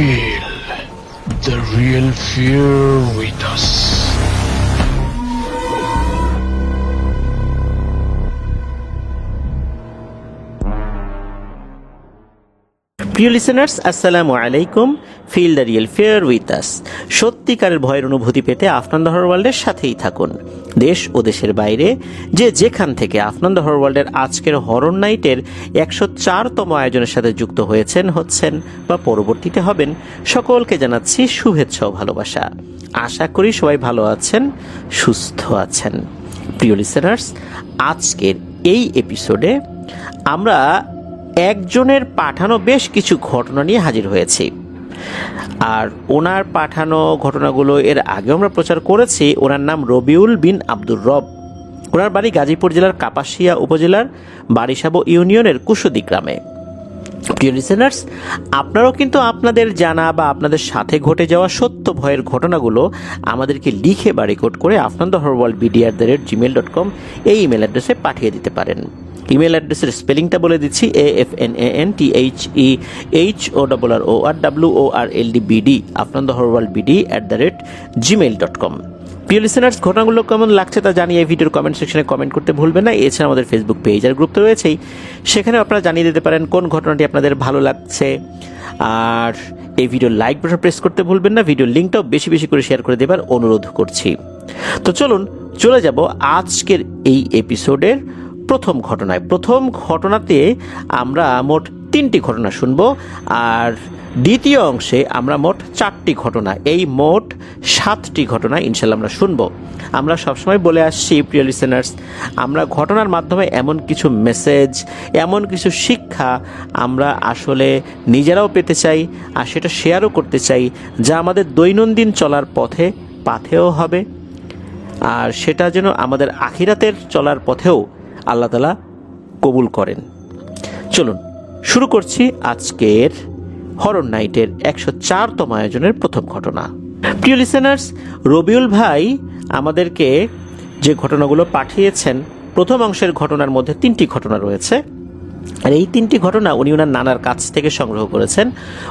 Feel the real fear with us. প্রিয় listeners, আসসালামু আলাইকুম। Feel the real fear with us. সত্যিকারের ভয়ের অনুভূতি পেতে আফনান দ্য হরর ওয়ার্ল্ডের সাথেই থাকুন। দেশ ও দেশের বাইরে যেখান থেকে আফনান দ্য হরর ওয়ার্ল্ডের আজকের হরর নাইটের 104তম আয়োজনের সাথে যুক্ত হচ্ছেন বা পরবর্তীতে হবেন, সকলকে জানাচ্ছি শুভেচ্ছা ও ভালোবাসা। আশা করি সবাই ভালো আছেন, সুস্থ আছেন। প্রিয় লিসেনার্স, আজকের এই এপিসোডে আমরা একজনের পাঠানো বেশ কিছু ঘটনা নিয়ে হাজির হয়েছি। আর ওনার পাঠানো ঘটনাগুলো এর আগে আমরা প্রচার করেছি। ওনার নাম রবিউল বিন আব্দুর রব। ওনার বাড়ি গাজীপুর জেলার কাপাসিয়া উপজেলার বারিসাবো ইউনিয়নের কুশদি গ্রামে। প্রিয় লিসেনার্স, আপনারাও কিন্তু আপনাদের জানা বা আপনাদের সাথে ঘটে যাওয়া সত্য ভয়ের ঘটনাগুলো আমাদেরকে লিখে বা রেকর্ড করে afnantheHorrorWorld@gmail.com এই ইমেল অ্যাড্রেসে পাঠিয়ে দিতে পারেন। ইমেল অ্যাড্রেসের স্পেলিংটা বলে দিচ্ছি, AFNANTHEHORRORWORLDBD afnantheHorrorWorldBD@gmail.com। প্রিয় লিসেনার্স, ঘটনাগুলো কেমন লাগছে তা জানিয়ে এই ভিডিওর কমেন্ট সেকশনে কমেন্ট করতে ভুলবেন না। এছাড়া আমাদের ফেসবুক পেজ আর গ্রুপ তো রয়েছেই, সেখানে আপনারা জানিয়ে দিতে পারেন কোন ঘটনাটি আপনাদের ভালো লাগছে। আর এই ভিডিওর লাইক বাটন প্রেস করতে ভুলবেন না। ভিডিওর লিঙ্কটাও বেশি বেশি করে শেয়ার করে দেবার অনুরোধ করছি। তো চলে যাব আজকের এই এপিসোডের প্রথম ঘটনাতে আমরা মোট 3টি ঘটনা শুনবো, আর দ্বিতীয় অংশে আমরা মোট 4টি ঘটনা, এই মোট 7টি ঘটনা ইনশাল্লাহ আমরা শুনবো। আমরা সবসময় বলে আসছি প্রিয় লিসেনার্স, আমরা ঘটনার মাধ্যমে এমন কিছু মেসেজ, এমন কিছু শিক্ষা আমরা আসলে নিজেরাও পেতে চাই, আর সেটা শেয়ারও করতে চাই, যা আমাদের দৈনন্দিন চলার পাথেও হবে, আর সেটা যেন আমাদের আখিরাতের চলার পথেও আল্লাহ তাআলা কবুল করেন। চলুন শুরু করছি আজকের হরর নাইটের 104তম আয়োজনের প্রথম ঘটনা। প্রিয় লিসেনার্স, রবিউল ভাই আমাদেরকে যে ঘটনাগুলো পাঠিয়েছেন, প্রথম অংশের ঘটনার মধ্যে 3টি ঘটনা রয়েছে। আর এই 3টি ঘটনা উনি ওনার নানার কাছ থেকে সংগ্রহ করেছেন।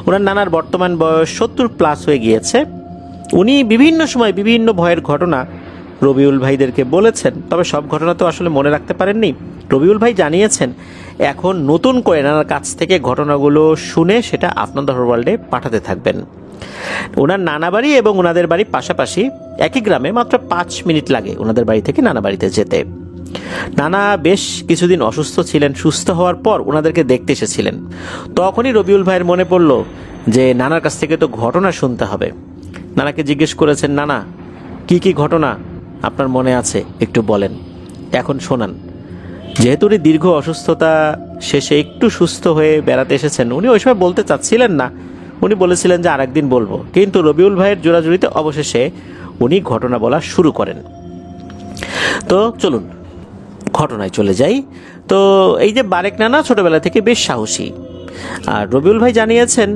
ওনার নানার বর্তমান বয়স 70+ হয়ে গিয়েছে। উনি বিভিন্ন সময় বিভিন্ন ভয়ের ঘটনা রবিউল ভাইদেরকে বলেছেন, তবে সব ঘটনা তো আসলে মনে রাখতে পারেননি। রবিউল ভাই জানিয়েছেন এখন নতুন করে নানার কাছ থেকে ঘটনাগুলো শুনে সেটা আফনান দ্য হরর ওয়ার্ল্ডে পাঠাতে থাকবেন। ওনার নানা বাড়ি এবং ওনাদের বাড়ি পাশাপাশি, একই গ্রামে, মাত্র 5 মিনিট লাগে ওনাদের বাড়ি থেকে নানা বাড়িতে যেতে। নানা বেশ কিছুদিন অসুস্থ ছিলেন। সুস্থ হওয়ার পর ওনাদেরকে দেখতে এসেছিলেন। তখনই রবিউল ভাইয়ের মনে পড়ল যে নানার কাছ থেকে তো ঘটনা শুনতে হবে। নানাকে জিজ্ঞেস করেছেন, নানা কি কি ঘটনা আপনার মনে আছে একটু বলেন, এখন শোনান। যেহেতু উনি দীর্ঘ অসুস্থতা শেষে একটু সুস্থ হয়ে বেড়াতে এসেছেন, উনি ওই সময় বলতে চাচ্ছিলেন না। উনি বলেছিলেন যে আরেকদিন বলবো, কিন্তু রবিউল ভাইয়ের জোরাজুরিতে অবশেষে উনি ঘটনা বলা শুরু করেন। তো চলুন ঘটনায় চলে যাই। তো এই যে বারেক নানা ছোটবেলা থেকে বেশ সাহসী, আর রবিউল ভাই জানিয়েছেন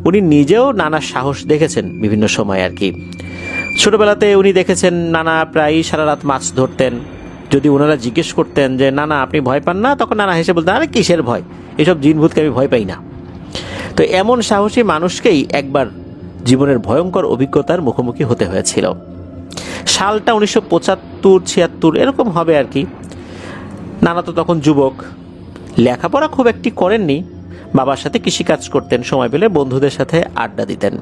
উনি নিজেও নানার সাহস দেখেছেন বিভিন্ন সময় আর কি। ছোটবেলাতে উনি দেখেছেন নানা প্রায় সারা রাত মাছ ধরতেন। যদি ওনারা জিজ্ঞেস করতেন যে নানা আপনি ভয় পান না, তখন নানা হেসে বলতেন, আরে কিসের ভয়, এসব জিনভূতকে আমি ভয় পাই না। তো এমন সাহসী মানুষকেই একবার জীবনের ভয়ঙ্কর অভিজ্ঞতার মুখোমুখি হতে হয়েছিল। সালটা 1975-76 এরকম হবে আর কি। নানা তো তখন যুবক, লেখাপড়া খুব একটি করেননি, বাবার সাথে কৃষিকাজ করতেন, সময় পেলে বন্ধুদের সাথে আড্ডা দিতেন।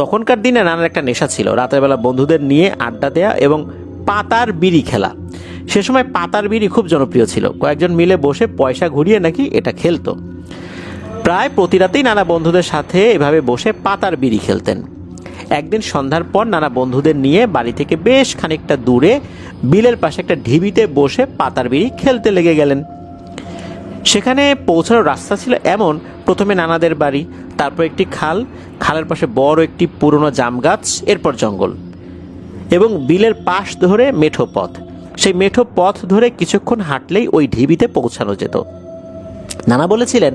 তখনকার দিনে নানার একটা নেশা ছিল, রাতের বেলা বন্ধুদের নিয়ে আড্ডা দেয়া এবং পাতার বিড়ি খেলা। সে সময় পাতার বিড়ি খুব জনপ্রিয় ছিল। কয়েকজন মিলে বসে পয়সা ঘুরিয়ে নাকি এটা খেলতো। প্রায় প্রতি রাতেই নানা বন্ধুদের সাথে এভাবে বসে পাতার বিড়ি খেলতেন। একদিন সন্ধ্যার পর নানা বন্ধুদের নিয়ে বাড়ি থেকে বেশ খানিকটা দূরে বিলের পাশে একটা ঢিবিতে বসে পাতার বিড়ি খেলতে লেগে গেলেন। সেখানে পৌঁছানোর রাস্তা ছিল এমন, প্রথমে নানাদের বাড়ি, তারপর একটি খালের পাশে বড় একটি পুরনো জাম গাছ, এরপর জঙ্গল এবং বিলের পাশ ধরে মেঠো পথ। সেই মেঠো পথ ধরে কিছুক্ষণ হাঁটলেই ওই ঢিবিতে পৌঁছানো যেত। নানা বলেছিলেন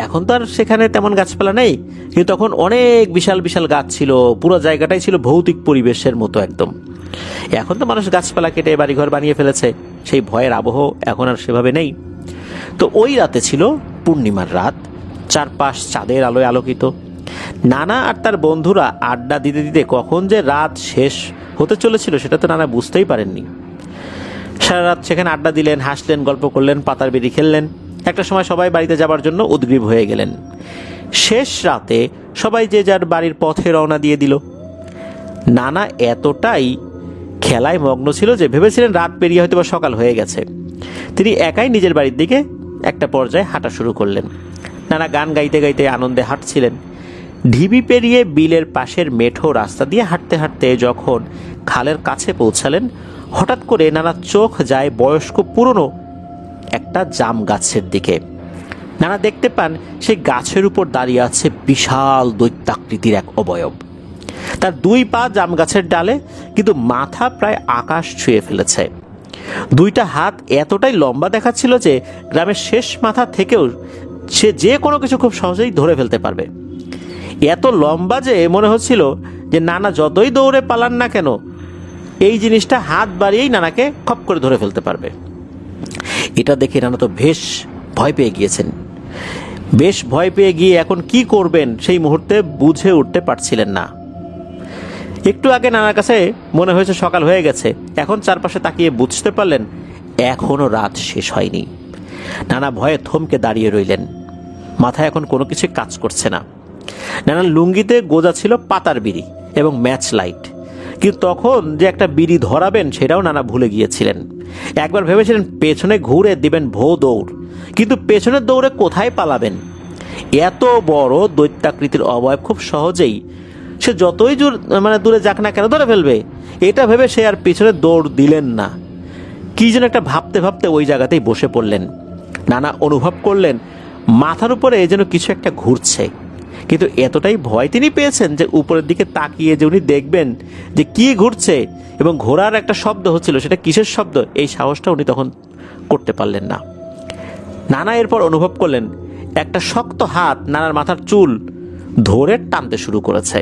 এখন তো আর সেখানে তেমন গাছপালা নেই, কিন্তু তখন অনেক বিশাল বিশাল গাছ ছিল। পুরো জায়গাটাই ছিল ভৌতিক পরিবেশের মতো একদম। এখন তো মানুষ গাছপালা কেটে বাড়িঘর বানিয়ে ফেলেছে, সেই ভয়ের আবহ এখন আর সেভাবে নেই। তো ওই রাতে ছিল পূর্ণিমার রাত, চারপাশ চাঁদের আলোয় আলোকিত। নানা আর তার বন্ধুরা আড্ডা দিতে দিতে কখন যে রাত শেষ হতে চলেছিল সেটা তো নানা বুঝতেই পারেননি। সারা রাত সেখানে আড্ডা দিলেন, হাসলেন, গল্প করলেন, পাতার বিড়ি খেললেন। একটা সময় সবাই বাড়িতে যাবার জন্য উদগ্রীব হয়ে গেলেন। শেষ রাতে সবাই যে যার বাড়ির পথে রওনা দিয়ে দিল। নানা এতটাই খেলায় মগ্ন ছিল যে ভেবেছিলেন রাত পেরিয়ে হয়তো বা সকাল হয়ে গেছে। তিনি একাই নিজের বাড়ির দিকে একটা পর্যায়ে হাঁটা শুরু করলেন। নানা গান গাইতে গাইতে আনন্দে হাঁটছিলেন। ঢিবি পেরিয়ে বিলের পাশের মেঠো রাস্তা দিয়ে হাঁটতে হাঁটতে যখন খালের কাছে পৌঁছালেন, হঠাৎ করে নানা চোখ যায় বয়স্ক পুরনো একটা জাম গাছের দিকে। নানা দেখতে পান সেই গাছের উপর দাঁড়িয়ে আছে বিশাল দৈত্যাকৃতির এক অবয়ব। তার 2 পা জাম গাছের ডালে, কিন্তু মাথা প্রায় আকাশ ছুঁয়ে ফেলেছে। 2টা হাত এতটাই লম্বা দেখাচ্ছিল যে গ্রামের শেষ মাথা থেকেও সে যে কোনো কিছু খুব সহজেই ধরে ফেলতে পারবে। এত লম্বা যে মনে হচ্ছিল যে নানা যতই দৌড়ে পালান না কেন, এই জিনিসটা হাত বাড়িয়েই নানাকে খপ করে ধরে ফেলতে পারবে। এটা দেখে নানা তো বেশ ভয় পেয়ে গিয়েছেন। বেশ ভয় পেয়ে গিয়ে এখন কি করবেন সেই মুহূর্তে বুঝে উঠতে পারছিলেন না। একটু আগে নানার কাছে মনে হয়েছে সকাল হয়ে গেছে, এখন চারপাশে তাকিয়ে বুঝতে পারলেন এখনো রাত শেষ হয়নি। নানা ভয়ে থমকে দাঁড়িয়ে রইলেন। মাথায় এখন কোনো কিছু কাজ করছে না। নানার লুঙ্গিতে গোজা ছিল পাতার বিড়ি এবং ম্যাচ লাইট, কিন্তু তখন যে একটা বিড়ি ধরাবেন সেটাও নানা ভুলে গিয়েছিলেন। একবার ভেবেছিলেন পেছনে ঘুরে দিবেন ভো দৌড়, কিন্তু পেছনের দৌড়ে কোথায় পালাবেন? এত বড় দৈত্যাকৃতির অবয়ব খুব সহজেই সে যতই দূরে যাক না কেন ধরে ফেলবে, এটা ভেবে সে আর পেছনে দৌড় দিলেন না। কি যেন একটা ভাবতে ভাবতে ওই জায়গাতেই বসে পড়লেন। নানা অনুভব করলেন মাথার উপরে যেন কিছু একটা ঘুরছে, কিন্তু এতটাই ভয় তিনি পেয়েছেন যে উপরের দিকে তাকিয়ে যে উনি দেখবেন যে কি ঘুরছে এবং ঘোড়ার একটা শব্দ হচ্ছিল, সেটা কিসের শব্দ, এই সাহসটা উনি তখন করতে পারলেন না। নানা এরপর অনুভব করলেন একটা শক্ত হাত নানার মাথার চুল ধরে টানতে শুরু করেছে।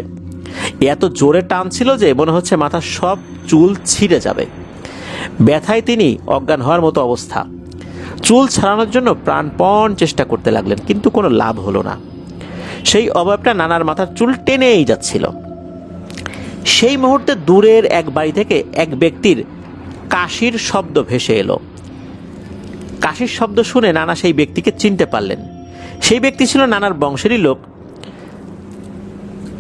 এত জোরে টানছিল যে মনে হচ্ছে মাথার সব চুল ছিঁড়ে যাবে। ব্যথায় তিনি অজ্ঞান হওয়ার মতো অবস্থা। চুল ছাড়ানোর জন্য প্রাণপণ চেষ্টা করতে লাগলেন, কিন্তু কোনো লাভ হলো না। সেই অবয়বটা নানার মাথার চুল টেনেই যাচ্ছিল। সেই মুহূর্তে দূরের এক বাড়ি থেকে এক ব্যক্তির কাশির শব্দ ভেসে এলো। কাশির শব্দ শুনে নানা সেই ব্যক্তিকে চিনতে পারলেন। সেই ব্যক্তি ছিল নানার বংশেরই লোক,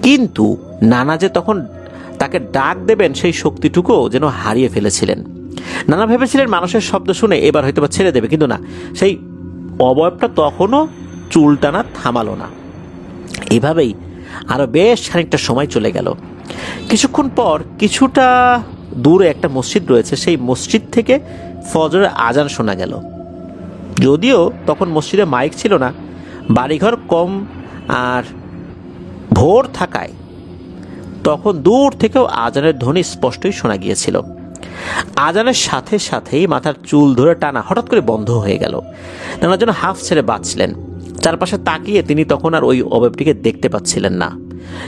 কিন্তু নানা যে তখন তাকে ডাক দেবেন সেই শক্তিটুকুও যেন হারিয়ে ফেলেছিলেন। নানা ভেবেছিলেন মানুষের শব্দ শুনে এবার হয়তো বা ছেড়ে দেবে, কিন্তু না, সেই অবয়বটা তখনও চুল টানা থামালো না। এভাবেই আরো বেশ খানিকটা সময় চলে গেল। কিছুক্ষণ পর কিছুটা দূরে একটা মসজিদ রয়েছে, সেই মসজিদ থেকে ফজরের আজান শোনা গেল। যদিও তখন মসজিদে মাইক ছিল না, বাড়িঘর কম আর ভোর থাকায় তখন দূর থেকেও আজানের ধ্বনি স্পষ্টই শোনা গিয়েছিল। আজানের সাথে সাথেই মাথার চুল ধরে টানা হঠাৎ করে বন্ধ হয়ে গেল। নানা যেন হাফ ছেড়ে বাঁচলেন। চারপাশে তাকিয়ে তিনি তখন আর ওই অবয়বটিকে দেখতে পাচ্ছিলেন না।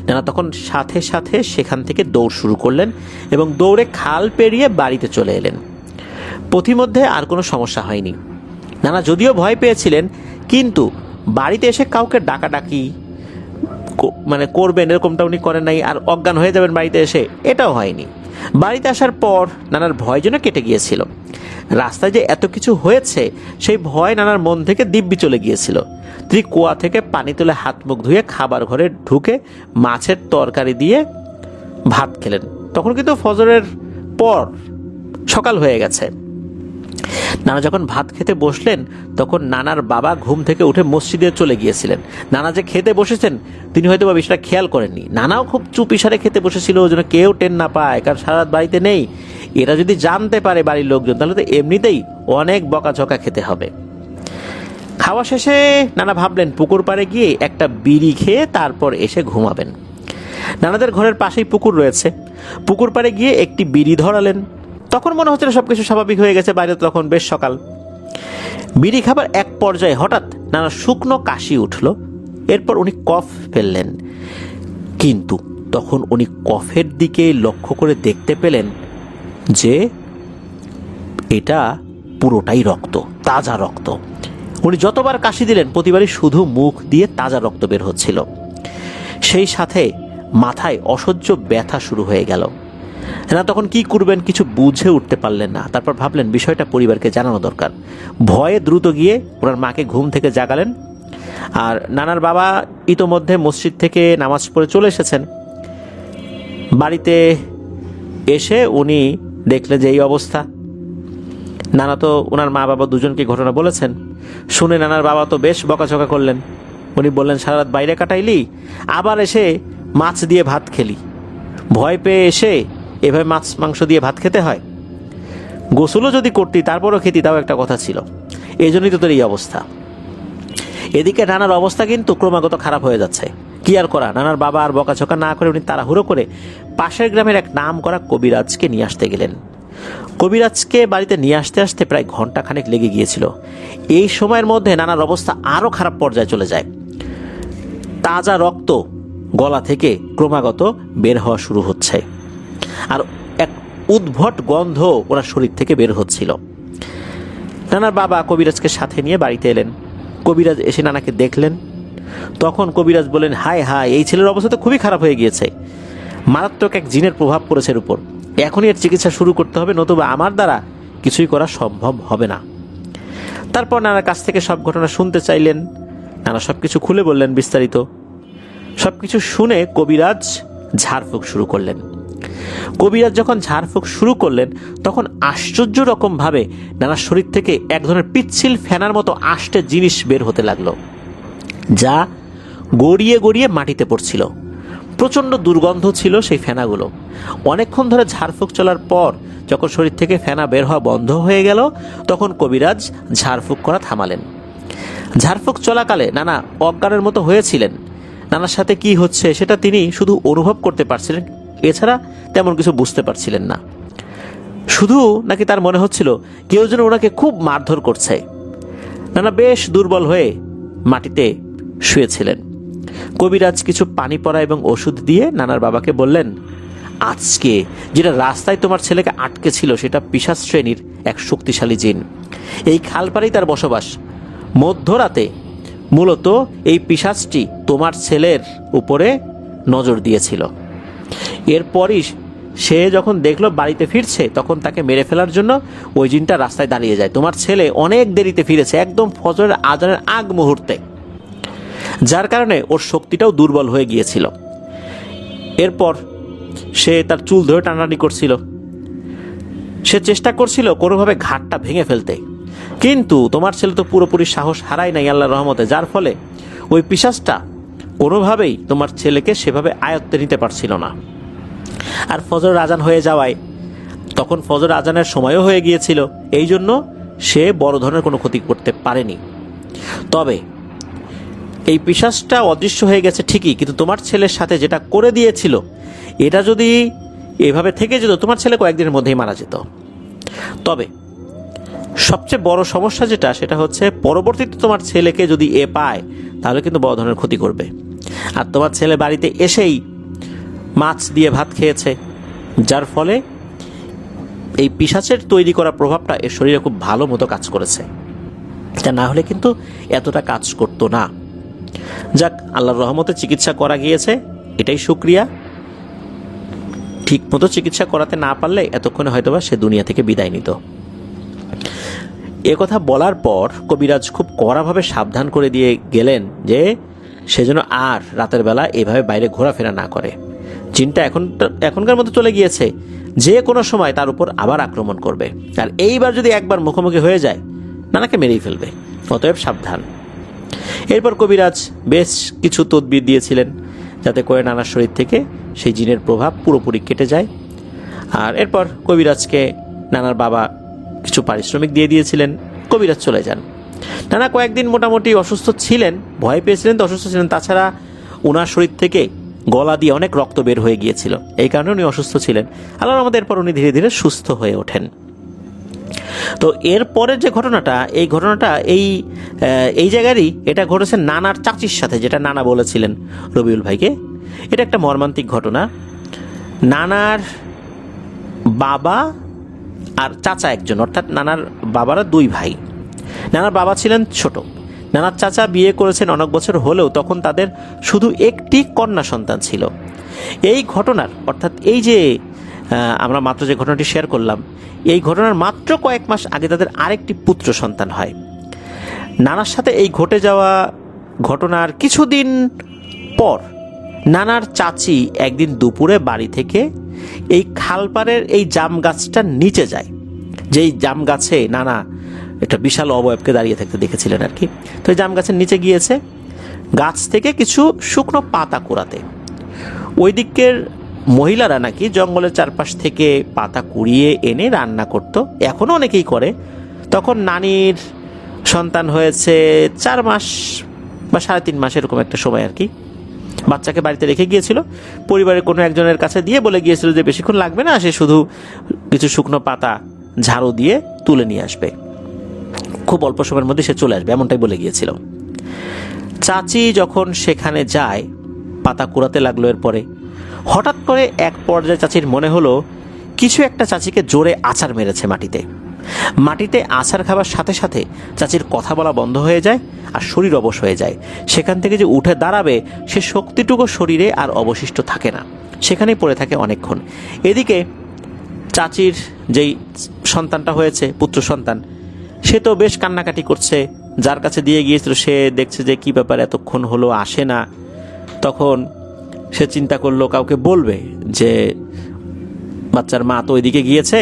নানা তখন সাথে সাথে সেখান থেকে দৌড় শুরু করলেন এবং দৌড়ে খাল পেরিয়ে বাড়িতে চলে এলেন। পথিমধ্যে আর কোনো সমস্যা হয়নি। নানা যদিও ভয় পেয়েছিলেন, কিন্তু বাড়িতে এসে কাউকে ডাকাডাকি করবেন এরকমটা উনি করেন নাই, আর অজ্ঞান হয়ে যাবেন বাড়িতে এসে, এটাও হয়নি। বাড়িতে আসার পর নানার ভয় যেন কেটে গিয়েছিল। রাস্তায় যে এত কিছু হয়েছে সেই ভয় নানার মন থেকে দিব্যি চলে গিয়েছিল। তিনি কুয়া থেকে পানি তুলে হাত মুখ ধুয়ে খাবার ঘরে ঢুকে মাছের তরকারি দিয়ে ভাত খেলেন। তখন কিন্তু ফজরের পর সকাল হয়ে গেছে। নানা যখন ভাত খেতে বসলেন তখন নানার বাবা ঘুম থেকে উঠে মসজিদে চলে গিয়েছিলেন। নানা যে খেতে বসেছেন তিনি হয়তো বা বিষয়টা খেয়াল করেননি। নানাও খুব চুপ ইশারে খেতে বসেছিল যেন কেউ টের না পায়, কারণ সারা রাত বাড়িতে নেই। এরা যদি জানতে পারে বাড়ির লোকজন, তাহলে তো এমনিতেই অনেক বকাঝকা খেতে হবে। খাওয়া শেষে নানা ভাবলেন পুকুর পাড়ে গিয়ে একটা বিড়ি খেয়ে তারপর এসে ঘুমাবেন। নানাদের ঘরের পাশেই পুকুর রয়েছে। পুকুর পাড়ে গিয়ে একটি বিড়ি ধরালেন। তখন মনে হচ্ছিল সবকিছু স্বাভাবিক হয়ে গেছে, বাইরে তখন বেশ সকাল। বিড়ি খাবার এক পর্যায়ে হঠাৎ নানা শুকনো কাশি উঠল। এরপর উনি কফ ফেললেন, কিন্তু তখন উনি কফের দিকে লক্ষ্য করে দেখতে পেলেন যে এটা পুরোটাই রক্ত, তাজা রক্ত। উনি যতবার কাশি দিলেন প্রতিবারই শুধু মুখ দিয়ে তাজা রক্ত বের হচ্ছিল। সেই সাথে মাথায় অসহ্য ব্যথা শুরু হয়ে গেল। না তখন কি করবেন কিছু বুঝে উঠতে পারলেন না। তারপর ভাবলেন বিষয়টা পরিবারকে জানানো দরকার। ভয়ে দ্রুত গিয়ে ওনার মাকে ঘুম থেকে জাগালেন। আর নানার বাবা ইতোমধ্যে মসজিদ থেকে নামাজ পড়ে চলে এসেছেন। বাড়িতে এসে উনি দেখলেন যে এই অবস্থা। নানা তো ওনার মা বাবা দুজনকে ঘটনা বলেছেন। শুনে নানার বাবা তো বেশ বকাঝকা করলেন। উনি বললেন, সারা রাত বাইরে কাটাইলি, আবার এসে মাছ দিয়ে ভাত খেলি, ভয় পেয়ে এসে এভাবে মাছ মাংস দিয়ে ভাত খেতে হয়? গোসলও যদি করতি তারপরও খেতি, তাও একটা কথা ছিল। এই জন্যই তো তোর এই অবস্থা। এদিকে নানার অবস্থা কিন্তু ক্রমাগত খারাপ হয়ে যাচ্ছে। কি আর করা, নানার বাবা আর বকাঝকা না করে উনি তাড়াহুড়ো করে পাশের গ্রামের এক নাম করা কবিরাজকে নিয়ে আসতে গেলেন। কবিরাজকে বাড়িতে নিয়ে আসতে আসতে প্রায় ঘন্টাখানেক লেগে গিয়েছিল। এই সময়ের মধ্যে নানার অবস্থা আরও খারাপ পর্যায়ে চলে যায়। তাজা রক্ত গলা থেকে ক্রমাগত বের হওয়া শুরু হচ্ছে, আর এক উদ্ভট গন্ধ ওনার শরীর থেকে বের হচ্ছিল। নানার বাবা কবিরাজকে সাথে নিয়ে বাড়িতে এলেন। কবিরাজ এসে নানাকে দেখলেন। তখন কবিরাজ বললেন, হায় হায়, এই ছেলের অবস্থা তো খুবই খারাপ হয়ে গিয়েছে, মারাত্মক এক জিনের প্রভাব পড়েছে এর উপর। এখনই এর চিকিৎসা শুরু করতে হবে, নতুবা আমার দ্বারা কিছুই করা সম্ভব হবে না। তারপর নানার কাছ থেকে সব ঘটনা শুনতে চাইলেন। নানা সব কিছু খুলে বললেন বিস্তারিত। সব কিছু শুনে কবিরাজ ঝাড়ফুঁক শুরু করলেন। কবিরাজ যখন ঝাড়ফুঁক শুরু করলেন তখন আশ্চর্য রকমভাবে নানার শরীর থেকে এক ধরনের পিচ্ছিল ফেনার মতো আষ্টে জিনিস বের হতে লাগলো, যা গড়িয়ে গড়িয়ে মাটিতে পড়ছিল। প্রচণ্ড দুর্গন্ধ ছিল সেই ফেনাগুলো। অনেকক্ষণ ধরে ঝাড়ফুঁক চলার পর যখন শরীর থেকে ফেনা বের হওয়া বন্ধ হয়ে গেল, তখন কবিরাজ ঝাড়ফুঁক করা থামালেন। ঝাড়ফুঁক চলাকালে নানা অজ্ঞানের মতো হয়েছিলেন। নানার সাথে কি হচ্ছে সেটা তিনি শুধু অনুভব করতে পারছিলেন, এছাড়া তেমন কিছু বুঝতে পারছিলেন না। শুধু নাকি তার মনে হচ্ছিল কেউ যেন ওনাকে খুব মারধর করছে। নানা বেশ দুর্বল হয়ে মাটিতে শুয়েছিলেন। কবিরাজ কিছু পানি পড়া এবং ওষুধ দিয়ে নানার বাবাকে বললেন, আজকে যেটা রাস্তায় তোমার ছেলেকে আটকে ছিল সেটা পিশাচ শ্রেণীর এক শক্তিশালী জিন। এই খালপাড়েই তার বসবাস। মধ্যরাতে মূলত এই পিশাচটি তোমার ছেলের উপরে নজর দিয়েছিল। এরপরই সে যখন দেখলো বাড়িতে ফিরছে, তখন তাকে মেরে ফেলার জন্য ওই জিনটা রাস্তায় দাঁড়িয়ে যায়। তোমার ছেলে অনেক দেরিতে ফিরেছে, একদম ফজরের আজানের আগ মুহূর্তে, যার কারণে ওর শক্তিটাও দুর্বল হয়ে গিয়েছিল। এরপর সে তার চুল ধরে টানাটানি করছিল। সে চেষ্টা করছিল কোনোভাবে ঘাটটা ভেঙে ফেলতে, কিন্তু তোমার ছেলে তো পুরোপুরি সাহস হারায় নাই আল্লাহর রহমতে, যার ফলে ওই পিশাচটা কোনোভাবেই তোমার ছেলেকে সেভাবে আয়ত্তে নিতে পারছিল না। আর ফজর আজান হয়ে যাওয়ায় তখন ফজর আজানের সময়ও হয়ে গিয়েছিল, এই জন্য সে বড় ধরনের কোনো ক্ষতি করতে পারেনি। তবে এই পিশাচটা অদৃশ্য হয়ে গেছে ঠিকই, কিন্তু তোমার ছেলের সাথে যেটা করে দিয়েছিল, এটা যদি এভাবে থেকে যেত তোমার ছেলে কয়েকদিনের মধ্যেই মারা যেত। তবে সবচেয়ে বড় সমস্যা যেটা, সেটা হচ্ছে পরবর্তীতে তোমার ছেলেকে যদি এ পায় তাহলে কিন্তু বড় ধরনের ক্ষতি করবে। আর তোমার ছেলে বাড়িতে এসেই মাছ দিয়ে ভাত খেয়েছে, যার ফলে এই পিশাচের তৈরি করা প্রভাবটা এর শরীরে খুব ভালো মতো কাজ করেছে। তা না হলে কিন্তু এতটা কাজ করতো না। যাক, আল্লাহর রহমতে চিকিৎসা করা গিয়েছে, এটাই শুকরিয়া। ঠিক মতো চিকিৎসা করাতে না পারলে এতক্ষণে হয়তোবা সে দুনিয়া থেকে বিদায় নিত। এ কথা বলার পর কবিরাজ খুব কড়াভাবে সাবধান করে দিয়ে গেলেন যে সে যেন আর রাতের বেলা এভাবে বাইরে ঘোরাফেরা না করে। জিনটা এখনকার মতো চলে গিয়েছে, যে কোনো সময় তার উপর আবার আক্রমণ করবে, আর এইবার যদি একবার মুখোমুখি হয়ে যায় নানাকে মেরেই ফেলবে, অতএব সাবধান। এরপর কবিরাজ বেশ কিছু তদবির দিয়েছিলেন যাতে করে নানার শরীর থেকে সেই জিনের প্রভাব পুরোপুরি কেটে যায়। আর এরপর কবিরাজকে নানার বাবা কিছু পারিশ্রমিক দিয়ে দিয়েছিলেন। কবিরাজ চলে যান। নানা কয়েকদিন মোটামুটি অসুস্থ ছিলেন, ভয় পেয়েছিলেন তো অসুস্থ ছিলেন। তাছাড়া ওনার শরীর থেকে গলা দিয়ে অনেক রক্ত বের হয়ে গিয়েছিল, এই কারণে উনি অসুস্থ ছিলেন। আল্লাহর রহমতে এরপর উনি ধীরে ধীরে সুস্থ হয়ে ওঠেন। তো এরপরের যে ঘটনাটা, এই ঘটনাটা এই জায়গারই, এটা ঘটেছে নানার চাচির সাথে, যেটা নানা বলেছিলেন রবিউল ভাইকে। এটা একটা মর্মান্তিক ঘটনা। নানার বাবা আর চাচা একজন, অর্থাৎ নানার বাবারা দুই ভাই। নানার বাবা ছিলেন ছোট, নানার চাচা বিয়ে করেছেন অনেক বছর হলেও তখন তাদের শুধু একটি কন্যা সন্তান ছিল। এই ঘটনার অর্থাৎ এই যে আমরা মাত্র যে ঘটনাটি শেয়ার করলাম, এই ঘটনার মাত্র কয়েক মাস আগে তাদের আরেকটি পুত্র সন্তান হয়। নানার সাথে এই ঘটে যাওয়া ঘটনার কিছুদিন পর নানার চাচি একদিন দুপুরে বাড়ি থেকে এই খালপাড়ের এই জাম গাছটার নিচে যায়, যেই জাম গাছে নানা একটা বিশাল অবয়বকে দাঁড়িয়ে থাকতে দেখেছিলেন আর কি। তো এই জাম গাছের নিচে গিয়েছে গাছ থেকে কিছু শুকনো পাতা কুড়াতে। ওই দিকের মহিলারা নাকি জঙ্গলের চারপাশ থেকে পাতা কুড়িয়ে এনে রান্না করত, এখনও অনেকেই করে। তখন নানির সন্তান হয়েছে 4 মাস বা 3.5 মাস এরকম একটা সময় আর কি। বাচ্চাকে বাড়িতে রেখে গিয়েছিল, পরিবারের কোনো একজনের কাছে দিয়ে বলে গিয়েছিল যে বেশিক্ষণ লাগবে না, সে শুধু কিছু শুকনো পাতা ঝাড়ু দিয়ে তুলে নিয়ে আসবে, খুব অল্প সময়ের মধ্যে সে চলে আসবে, এমনটাই বলে গিয়েছিল। চাচি যখন সেখানে যায় পাতা কুড়াতে লাগলো, এরপরে হঠাৎ করে এক পর্যায়ে চাচির মনে হলো কিছু একটা চাচিকে জোরে আছাড় মেরেছে মাটিতে। মাটিতে আছাড় খাবার সাথে সাথে চাচির কথা বলা বন্ধ হয়ে যায় আর শরীর অবশ হয়ে যায়। সেখান থেকে যে উঠে দাঁড়াবে সে শক্তিটুকু শরীরে আর অবশিষ্ট থাকে না, সেখানেই পড়ে থাকে অনেকক্ষণ। এদিকে চাচির যেই সন্তানটা হয়েছে পুত্র সন্তান, সে তো বেশ কান্নাকাটি করছে। যার কাছে দিয়ে গিয়েছিল সে দেখছে যে কি ব্যাপার, এতক্ষণ হলো আসে না। তখন সে চিন্তা করলো কাউকে বলবে যে বাচ্চার মা তো ওইদিকে গিয়েছে,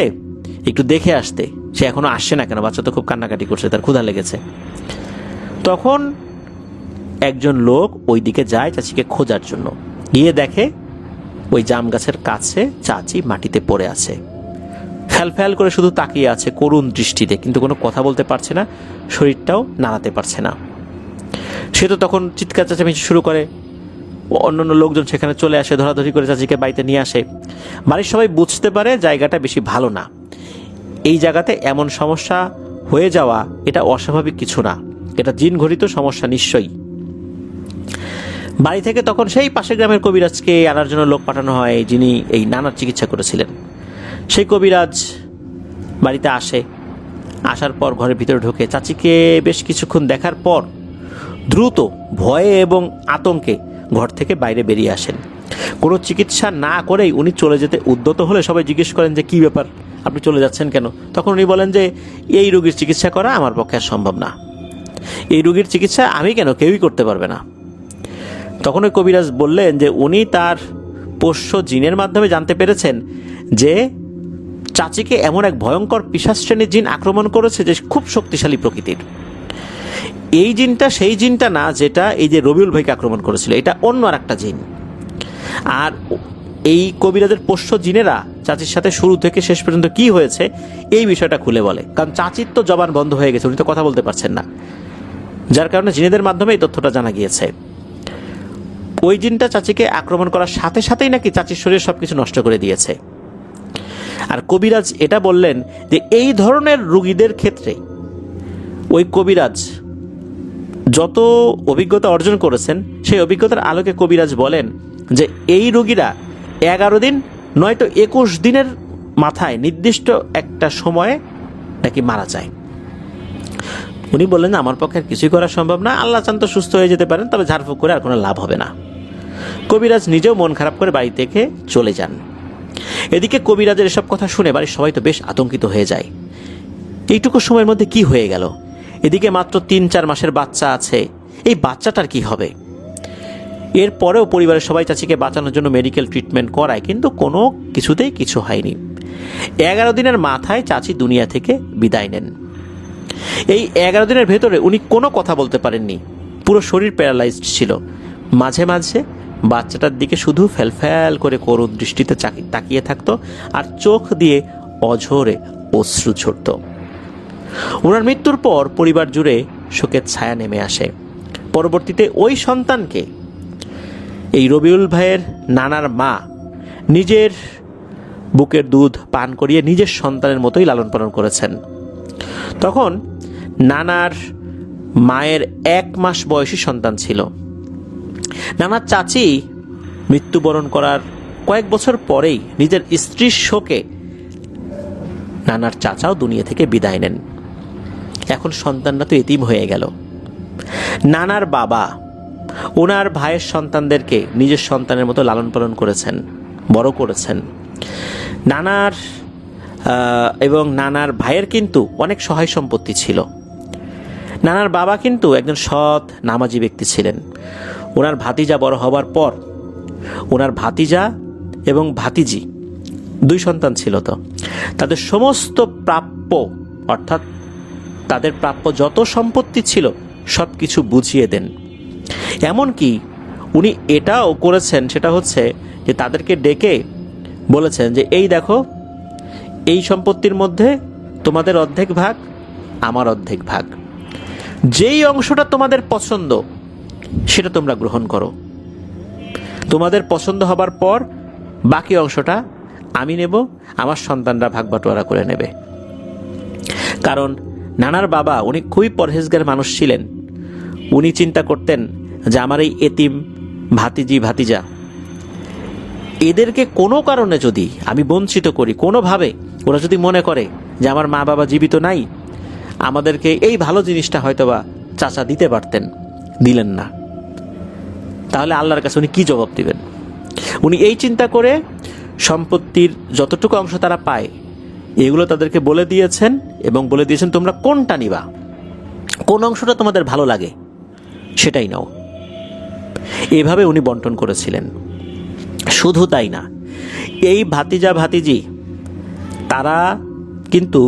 একটু দেখে আসতে, সে এখনো আসছে না কেন, বাচ্চা তো খুব কান্নাকাটি করছে, তার ক্ষুধা লেগেছে। তখন একজন লোক ওই দিকে যায় চাচিকে খোঁজার জন্য, গিয়ে দেখে ওই জাম গাছের কাছে চাচি মাটিতে পড়ে আছে, ফ্যাল করে শুধু তাকিয়ে আছে করুণ দৃষ্টিতে, কিন্তু কোনো কথা বলতে পারছে না, শরীরটাও নাড়াতে পারছে না। সে তো তখন চিৎকার চেঁচামেচি শুরু করে, অন্যান্য লোকজন সেখানে চলে আসে, ধরাধরি করে চাচিকে বাড়িতে নিয়ে আসে। বাড়ির সবাই বুঝতে পারে জায়গাটা বেশি ভালো না, এই জায়গাতে এমন সমস্যা হয়ে যাওয়া এটা অস্বাভাবিক কিছু না, এটা জিন ঘটিত সমস্যা নিশ্চয়ই। বাড়ি থেকে তখন সেই পাশের গ্রামের কবিরাজকে আনার জন্য লোক পাঠানো হয়, যিনি এই নানার চিকিৎসা করেছিলেন। সেই কবিরাজ বাড়িতে আসে, আসার পর ঘরের ভিতরে ঢোকে, চাচিকে বেশ কিছুক্ষণ দেখার পর দ্রুত ভয়ে এবং আতঙ্কে ঘর থেকে বাইরে বেরিয়ে আসেন। কোনো চিকিৎসা না করেই উনি চলে যেতে উদ্যত হলে সবাই জিজ্ঞেস করেন যে কি ব্যাপার, আপনি চলে যাচ্ছেন কেন? তখন উনি বলেন যে এই রোগীর চিকিৎসা করা আমার পক্ষে আর সম্ভব না, এই রোগীর চিকিৎসা আমি কেন, কেউই করতে পারবে না। তখন ওই কবিরাজ বললেন যে উনি তার পোষ্য জিনের মাধ্যমে জানতে পেরেছেন যে চাচিকে এমন এক ভয়ঙ্কর পিশাচ শ্রেণীর জিন আক্রমণ করেছে যে খুব শক্তিশালী প্রকৃতির। এই জিনটা সেই জিনটা না যেটা এই যে রবিউল ভাইকে আক্রমণ করেছিল, এটা অন্য আর একটা জিন। আর এই কবিরাজের পোষ্য জিনেরা চাচির সাথে শুরু থেকে শেষ পর্যন্ত কি হয়েছে এই বিষয়টা খুলে বলে, কারণ চাচির তো জবান বন্ধ হয়ে গেছে, উনি তো কথা বলতে পারছেন না, যার কারণে জিনেদের মাধ্যমে এই তথ্যটা জানা গিয়েছে। ওই জিনটা চাচিকে আক্রমণ করার সাথে সাথেই নাকি চাচির শরীর সবকিছু নষ্ট করে দিয়েছে। আর কবিরাজ এটা বললেন যে এই ধরনের রোগীদের ক্ষেত্রে ওই কবিরাজ যত অভিজ্ঞতা অর্জন করেছেন সেই অভিজ্ঞতার আলোকে কবিরাজ বলেন যে এই রোগীরা 11 দিন নয়তো 21 দিনের মাথায় নির্দিষ্ট একটা সময়ে নাকি মারা যায়। উনি বললেন আমার পক্ষে আর কিছুই করা সম্ভব না, আল্লাহ চান তো সুস্থ হয়ে যেতে পারেন, তবে ঝাড়ফুঁক করে আর কোনো লাভ হবে না। কবিরাজ নিজেও মন খারাপ করে বাড়ি থেকে চলে যান। এদিকে কবিরাজের এসব কথা শুনে বাড়ির সবাই তো বেশ আতঙ্কিত হয়ে যায়, এইটুকু সময়ের মধ্যে কি হয়ে গেল। এদিকে মাত্র 3-4 মাসের বাচ্চা আছে, এই বাচ্চাটার কি হবে? এরপরেও পরিবারের সবাই চাচিকে বাঁচানোর জন্য মেডিকেল ট্রিটমেন্ট করায়, কিন্তু কোনো কিছুতেই কিছু হয়নি। 11 দিনের মাথায় চাচি দুনিয়া থেকে বিদায় নেন। এই 11 দিনের ভেতরে উনি কোনো কথা বলতে পারেননি, পুরো শরীর প্যারালাইজড ছিল। মাঝে মাঝে বাচ্চাটার দিকে শুধু ফ্যাল করে করুণ দৃষ্টিতে তাকিয়ে থাকতো আর চোখ দিয়ে অঝরে অশ্রু ঝরত। ওনার মৃত্যুর পর পরিবার জুড়ে শোকের ছায়া নেমে আসে। পরবর্তীতে ওই সন্তানকে এই রবিউল ভাইয়ের নানার মা নিজের বুকের দুধ পান করিয়ে নিজের সন্তানের মতোই লালন পালন করেছেন। তখন নানার মায়ের 1 মাস বয়সী সন্তান ছিল। নানার চাচি মৃত্যুবরণ করার কয়েক বছর পরেই নিজের স্ত্রীর শোকে নানার চাচাও দুনিয়া থেকে বিদায় নেন। এখন সন্তানরা তো এতিম হয়ে গেল, নানার বাবা ওনার ভাইয়ের সন্তানদেরকে নিজের সন্তানের মতো লালন পালন করেছেন, বড় করেছেন। নানার এবং নানার ভাইয়ের কিন্তু অনেক সহায় সম্পত্তি ছিল। নানার বাবা কিন্তু একজন সৎ নামাজি ব্যক্তি ছিলেন। ওনার ভাতিজা বড় হবার পর ওনার ভাতিজা এবং ভাতিজি 2 সন্তান ছিল, তো তাদের সমস্ত প্রাপ্য অর্থাৎ তাদের প্রাপ্য যত সম্পত্তি ছিল সব কিছু বুঝিয়ে দেন। এমনকি উনি এটাও করেছেন, সেটা হচ্ছে যে তাদেরকে ডেকে বলেছেন যে এই দেখো, এই সম্পত্তির মধ্যে তোমাদের অর্ধেক ভাগ, আমার অর্ধেক ভাগ, যেই অংশটা তোমাদের পছন্দ সেটা তোমরা গ্রহণ করো, তোমাদের পছন্দ হবার পর বাকি অংশটা আমি নেব, আমার সন্তানরা ভাগ বাটোয়ারা করে নেবে। কারণ নানার বাবা উনি খুবই পরহেজগার মানুষ ছিলেন। উনি চিন্তা করতেন যে আমার এই এতিম ভাতিজি ভাতিজা এদেরকে কোনো কারণে যদি আমি বঞ্চিত করি, কোনোভাবে ওরা যদি মনে করে যে আমার মা বাবা জীবিত নাই, আমাদেরকে এই ভালো জিনিসটা হয়তোবা চাচা দিতে পারতেন, দিলেন না, তাহলে আল্লাহর কাছে উনি কি জবাব দিবেন? উনি এই চিন্তা করে সম্পত্তির যতটুকু অংশ তারা পায় এগুলো তাদেরকে বলে দিয়েছেন এবং বলে দিয়েছেন তোমরা কোনটা নিবা, কোন অংশটা তোমাদের ভালো লাগে সেটাই নাও। এভাবে উনি বন্টন করেছিলেন। শুধু তাই না, এই ভাতিজা ভাতিজি তারা কিন্তু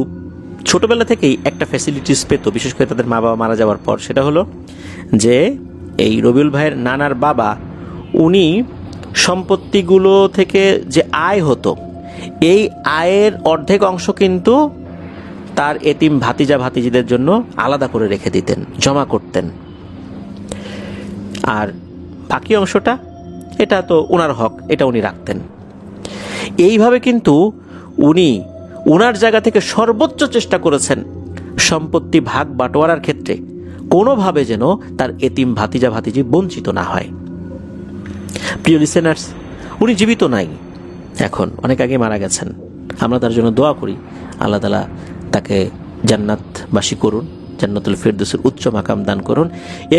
ছোটবেলা থেকেই একটা ফ্যাসিলিটিস পেত, বিশেষ করে তাদের মা বাবা মারা যাওয়ার পর। সেটা হলো যে এই রবিউল ভাইয়ের নানার বাবা উনি সম্পত্তিগুলো থেকে যে আয় হতো এই আয়ের অর্ধেক অংশ কিন্তু তার এতিম ভাতিজা ভাতিজিদের জন্য আলাদা করে রেখে দিতেন, জমা করতেন। আর বাকি অংশটা এটা তো ওনার হক, এটা উনি রাখতেন। এইভাবে কিন্তু উনি ওনার জায়গা থেকে সর্বোচ্চ চেষ্টা করেছেন সম্পত্তি ভাগ বাটোয়ারার ক্ষেত্রে কোনোভাবে যেন তার এতিম ভাতিজা ভাতিজি বঞ্চিত না হয়। প্রিয় লিসেনার্স, উনি জীবিত নাই, এখন অনেক আগে মারা গেছেন। আমরা তার জন্য দোয়া করি আল্লাহ তাআলা তাকে জান্নাতবাসী করুন, জান্নাতুল ফেরদৌসের উচ্চ মাকাম দান করুন।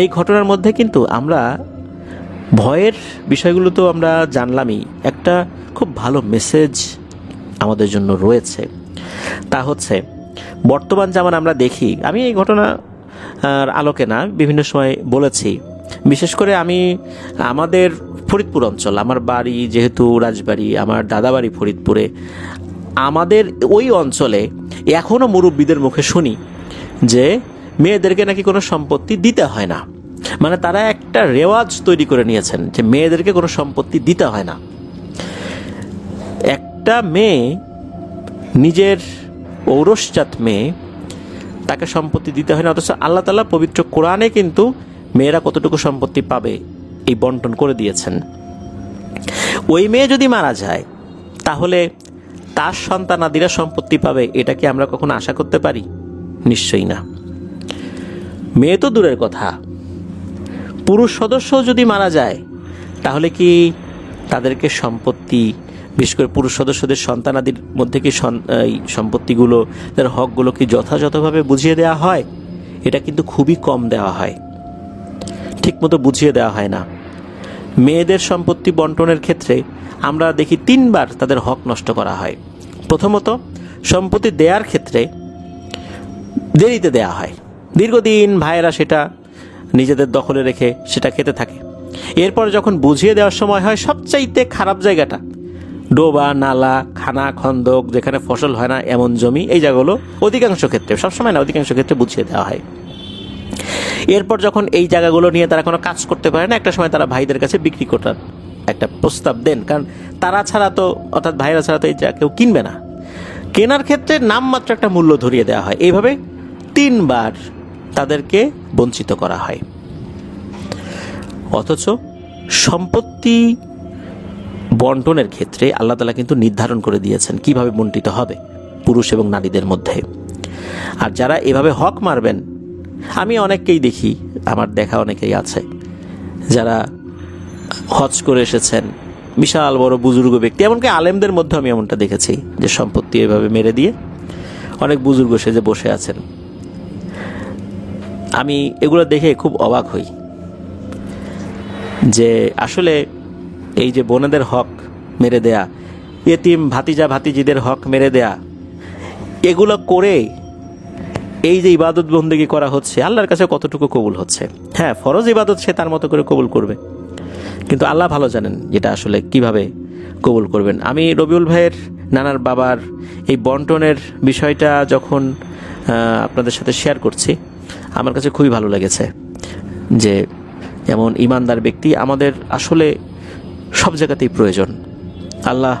এই ঘটনার মধ্যে কিন্তু আমরা ভয়ের বিষয়গুলো তো আমরা জানলামই, একটা খুব ভালো মেসেজ আমাদের জন্য রয়েছে। তা হচ্ছে বর্তমান যেমন আমরা দেখি, আমি এই ঘটনা আলোকে না বিভিন্ন সময় বলেছি, বিশেষ করে আমি আমাদের ফরিদপুর অঞ্চল, আমার বাড়ি যেহেতু রাজবাড়ি, আমার দাদা বাড়ি ফরিদপুরে, আমাদের ওই অঞ্চলে এখনও মুরব্বীদের মুখে শুনি যে মেয়েদেরকে নাকি কোনো সম্পত্তি দিতে হয় না। মানে তারা একটা রেওয়াজ তৈরি করে নিয়েছেন যে মেয়েদেরকে কোনো সম্পত্তি দিতে হয় না। একটা মেয়ে, নিজের ঔরসজাত মেয়ে, তাকে সম্পত্তি দিতে হয় না, অথচ আল্লাহ তাআলা পবিত্র কোরআনে কিন্তু মেয়েরা কতটুকু সম্পত্তি পাবে এই বন্টন করে দিয়েছেন। ওই মেয়ে যদি মারা যায় তাহলে তার সন্তানাদিরা সম্পত্তি পাবে, এটা কি আমরা কখনো আশা করতে পারি? নিশ্চয়ই না। মেয়ে তো দূরের কথা, পুরুষ সদস্য যদি মারা যায় তাহলে কি তাদেরকে সম্পত্তি, বিশেষ করে পুরুষ সদস্যদের সন্তানাদির মধ্যে কি এই সম্পত্তিগুলো, তার হকগুলো কি যথাযথভাবে বুঝিয়ে দেওয়া হয়? এটা কিন্তু খুবই কম দেওয়া হয়, ঠিকমতো বুঝিয়ে দেওয়া হয় না। মেয়েদের সম্পত্তি বন্টনের ক্ষেত্রে আমরা দেখি 3 বার তাদের হক নষ্ট করা হয়। প্রথমত, সম্পত্তি দেওয়ার ক্ষেত্রে দেরিতে দেওয়া হয়, দীর্ঘদিন ভাইয়েরা সেটা নিজেদের দখলে রেখে সেটা খেতে থাকে। এরপর যখন বুঝিয়ে দেওয়ার সময় হয়, সবচাইতে খারাপ জায়গাটা ডোবা, নালা, খানা খন্দক, যেখানে ফসল হয় না এমন জমি, এই জায়গাগুলো অধিকাংশ ক্ষেত্রে, সবসময় না, অধিকাংশ ক্ষেত্রে বুঝিয়ে দেওয়া হয়। এরপর যখন এই জায়গাগুলো নিয়ে তারা কোনো কাজ করতে পারে না, একটা সময় তারা ভাইদের কাছে বিক্রি করার একটা প্রস্তাব দেন, কারণ তারা ছাড়া তো, অর্থাৎ ভাইরা ছাড়া তো এই জায়গা কেউ কিনবে না। কেনার ক্ষেত্রে নামমাত্র একটা মূল্য ধরিয়ে দেওয়া হয়। এইভাবে 3 বার তাদেরকে বঞ্চিত করা হয়। অথচ সম্পত্তি বন্টনের ক্ষেত্রে আল্লাহ তাআলা কিন্তু নির্ধারণ করে দিয়েছেন কিভাবে বন্টিত হবে পুরুষ এবং নারীদের মধ্যে। আর যারা এভাবে হক মারবেন, আমি অনেককেই দেখি, আমার দেখা অনেকেই আছে যারা হজ করে এসেছেন, বিশাল বড় বুজুর্গ ব্যক্তি, এমনকি আলেমদের মধ্যে আমি এমনটা দেখেছি যে সম্পত্তি এভাবে মেরে দিয়ে অনেক বুজুর্গ সেজে বসে আছেন। আমি এগুলো দেখে খুব অবাক হই যে আসলে এই যে বোনেদের হক মেরে দেয়া, এতিম ভাতিজা ভাতিজিদের হক মেরে দেয়া, এগুলো করে এই যে ইবাদত বন্দেগী করা হচ্ছে আল্লাহর কাছে কতটুকু কবুল হচ্ছে। হ্যাঁ, ফরজ ইবাদত সে তার মতো করে কবুল করবে, কিন্তু আল্লাহ ভালো জানেন যেটা আসলে কিভাবে কবুল করবেন। আমি রবিউল ভাইয়ের নানার বাবার এই বন্টনের বিষয়টা যখন আপনাদের সাথে শেয়ার করছি, আমার কাছে খুবই ভালো লেগেছে যে এমন ইমানদার ব্যক্তি আমাদের আসলে সব জায়গাতেই প্রয়োজন। আল্লাহ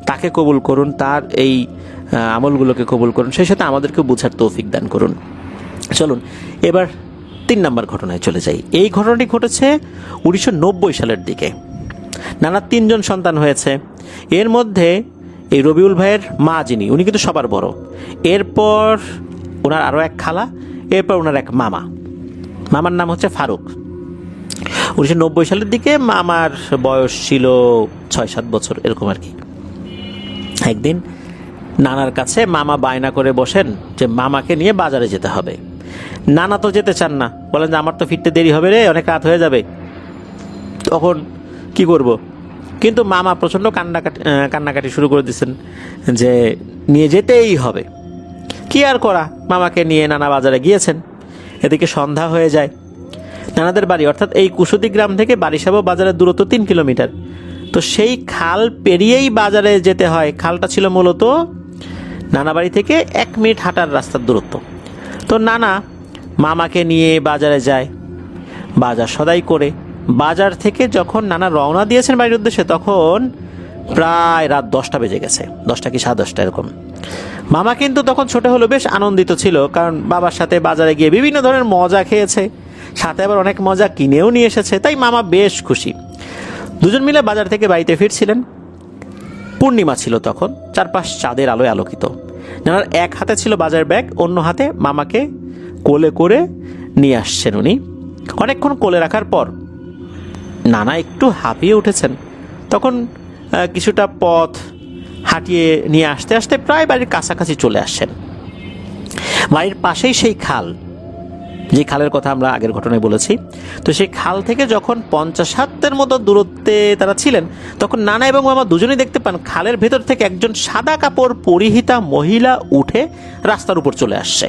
তাকে কবুল করুন, তার এই আমলগুলোকে কবুল করুন, সেই সাথে আমাদেরকে বোঝার তৌফিক দান করুন। চলুন এবার 3 নম্বর ঘটনায় চলে যাই। এই ঘটনাটি ঘটেছে 1990 সালের দিকে। নানার 3 জন সন্তান হয়েছে। এর মধ্যে এই রবিউল ভাইয়ের মা যিনি, উনি কিন্তু সবার বড়। এরপর ওনার আরও এক খালা, এরপর ওনার এক মামা। মামার নাম হচ্ছে ফারুক। 1990 সালের দিকে মামার বয়স ছিল 6-7 বছর এরকম আর কি। একদিন নানার কাছে মামা বায়না করে বসেন যে মামাকে নিয়ে বাজারে যেতে হবে। নানা তো যেতে চান না, বলেন যে আমার তো ফিরতে দেরি হবে রে, অনেক রাত হয়ে যাবে, তখন কি করব। কিন্তু মামা প্রচণ্ড কান্নাকাটি শুরু করে দিচ্ছেন যে নিয়ে যেতেই হবে। কি আর করা, মামাকে নিয়ে নানা বাজারে গিয়েছেন। এদিকে সন্ধ্যা হয়ে যায়। নানাদের বাড়ি অর্থাৎ এই কুসুদি গ্রাম থেকে বারিশাবো বাজারের দূরত্ব 3 কিলোমিটার। তো সেই খাল পেরিয়েই বাজারে যেতে হয়। খালটা ছিল মূলত নানা বাড়ি থেকে 1 মিনিট হাঁটার রাস্তার দূরত্ব। তো নানা মামাকে নিয়ে বাজারে যায়, বাজার সদাই করে বাজার থেকে যখন নানা রওনা দিয়েছেন বাড়ির উদ্দেশ্যে, তখন প্রায় রাত 10টা বেজে গেছে, 10টা কি 10:30 এরকম। মামা কিন্তু তখন ছোট হলো বেশ আনন্দিত ছিল, কারণ বাবার সাথে বাজারে গিয়ে বিভিন্ন ধরনের মজা খেয়েছে, সাথে আবার অনেক মজা কিনেও নিয়ে এসেছে। তাই মামা বেশ খুশি। দুজন মিলে বাজার থেকে বাড়িতে ফিরছিলেন। পূর্ণিমা ছিল তখন, চারপাশ চাঁদের আলোয় আলোকিত। নানার এক হাতে ছিল বাজার ব্যাগ, অন্য হাতে মামাকে কোলে করে নিয়ে আসছেন উনি। অনেকক্ষণ কোলে রাখার পর নানা একটু হাঁপিয়ে উঠেছেন। তখন কিছুটা পথ হাঁটিয়ে নিয়ে আসতে আসতে প্রায় বাড়ির কাছাকাছি চলে আসছেন। বাড়ির পাশেই সেই খাল, যে খালের কথা আমরা আগের ঘটনায় বলেছি। তো সেই খাল থেকে যখন 50 হাতের মতো দূরত্বে তারা ছিলেন, তখন নানা এবং মামা দুজনেই দেখতে পান খালের ভেতর থেকে একজন সাদা কাপড় পরিহিতা মহিলা উঠে রাস্তার উপর চলে আসছে।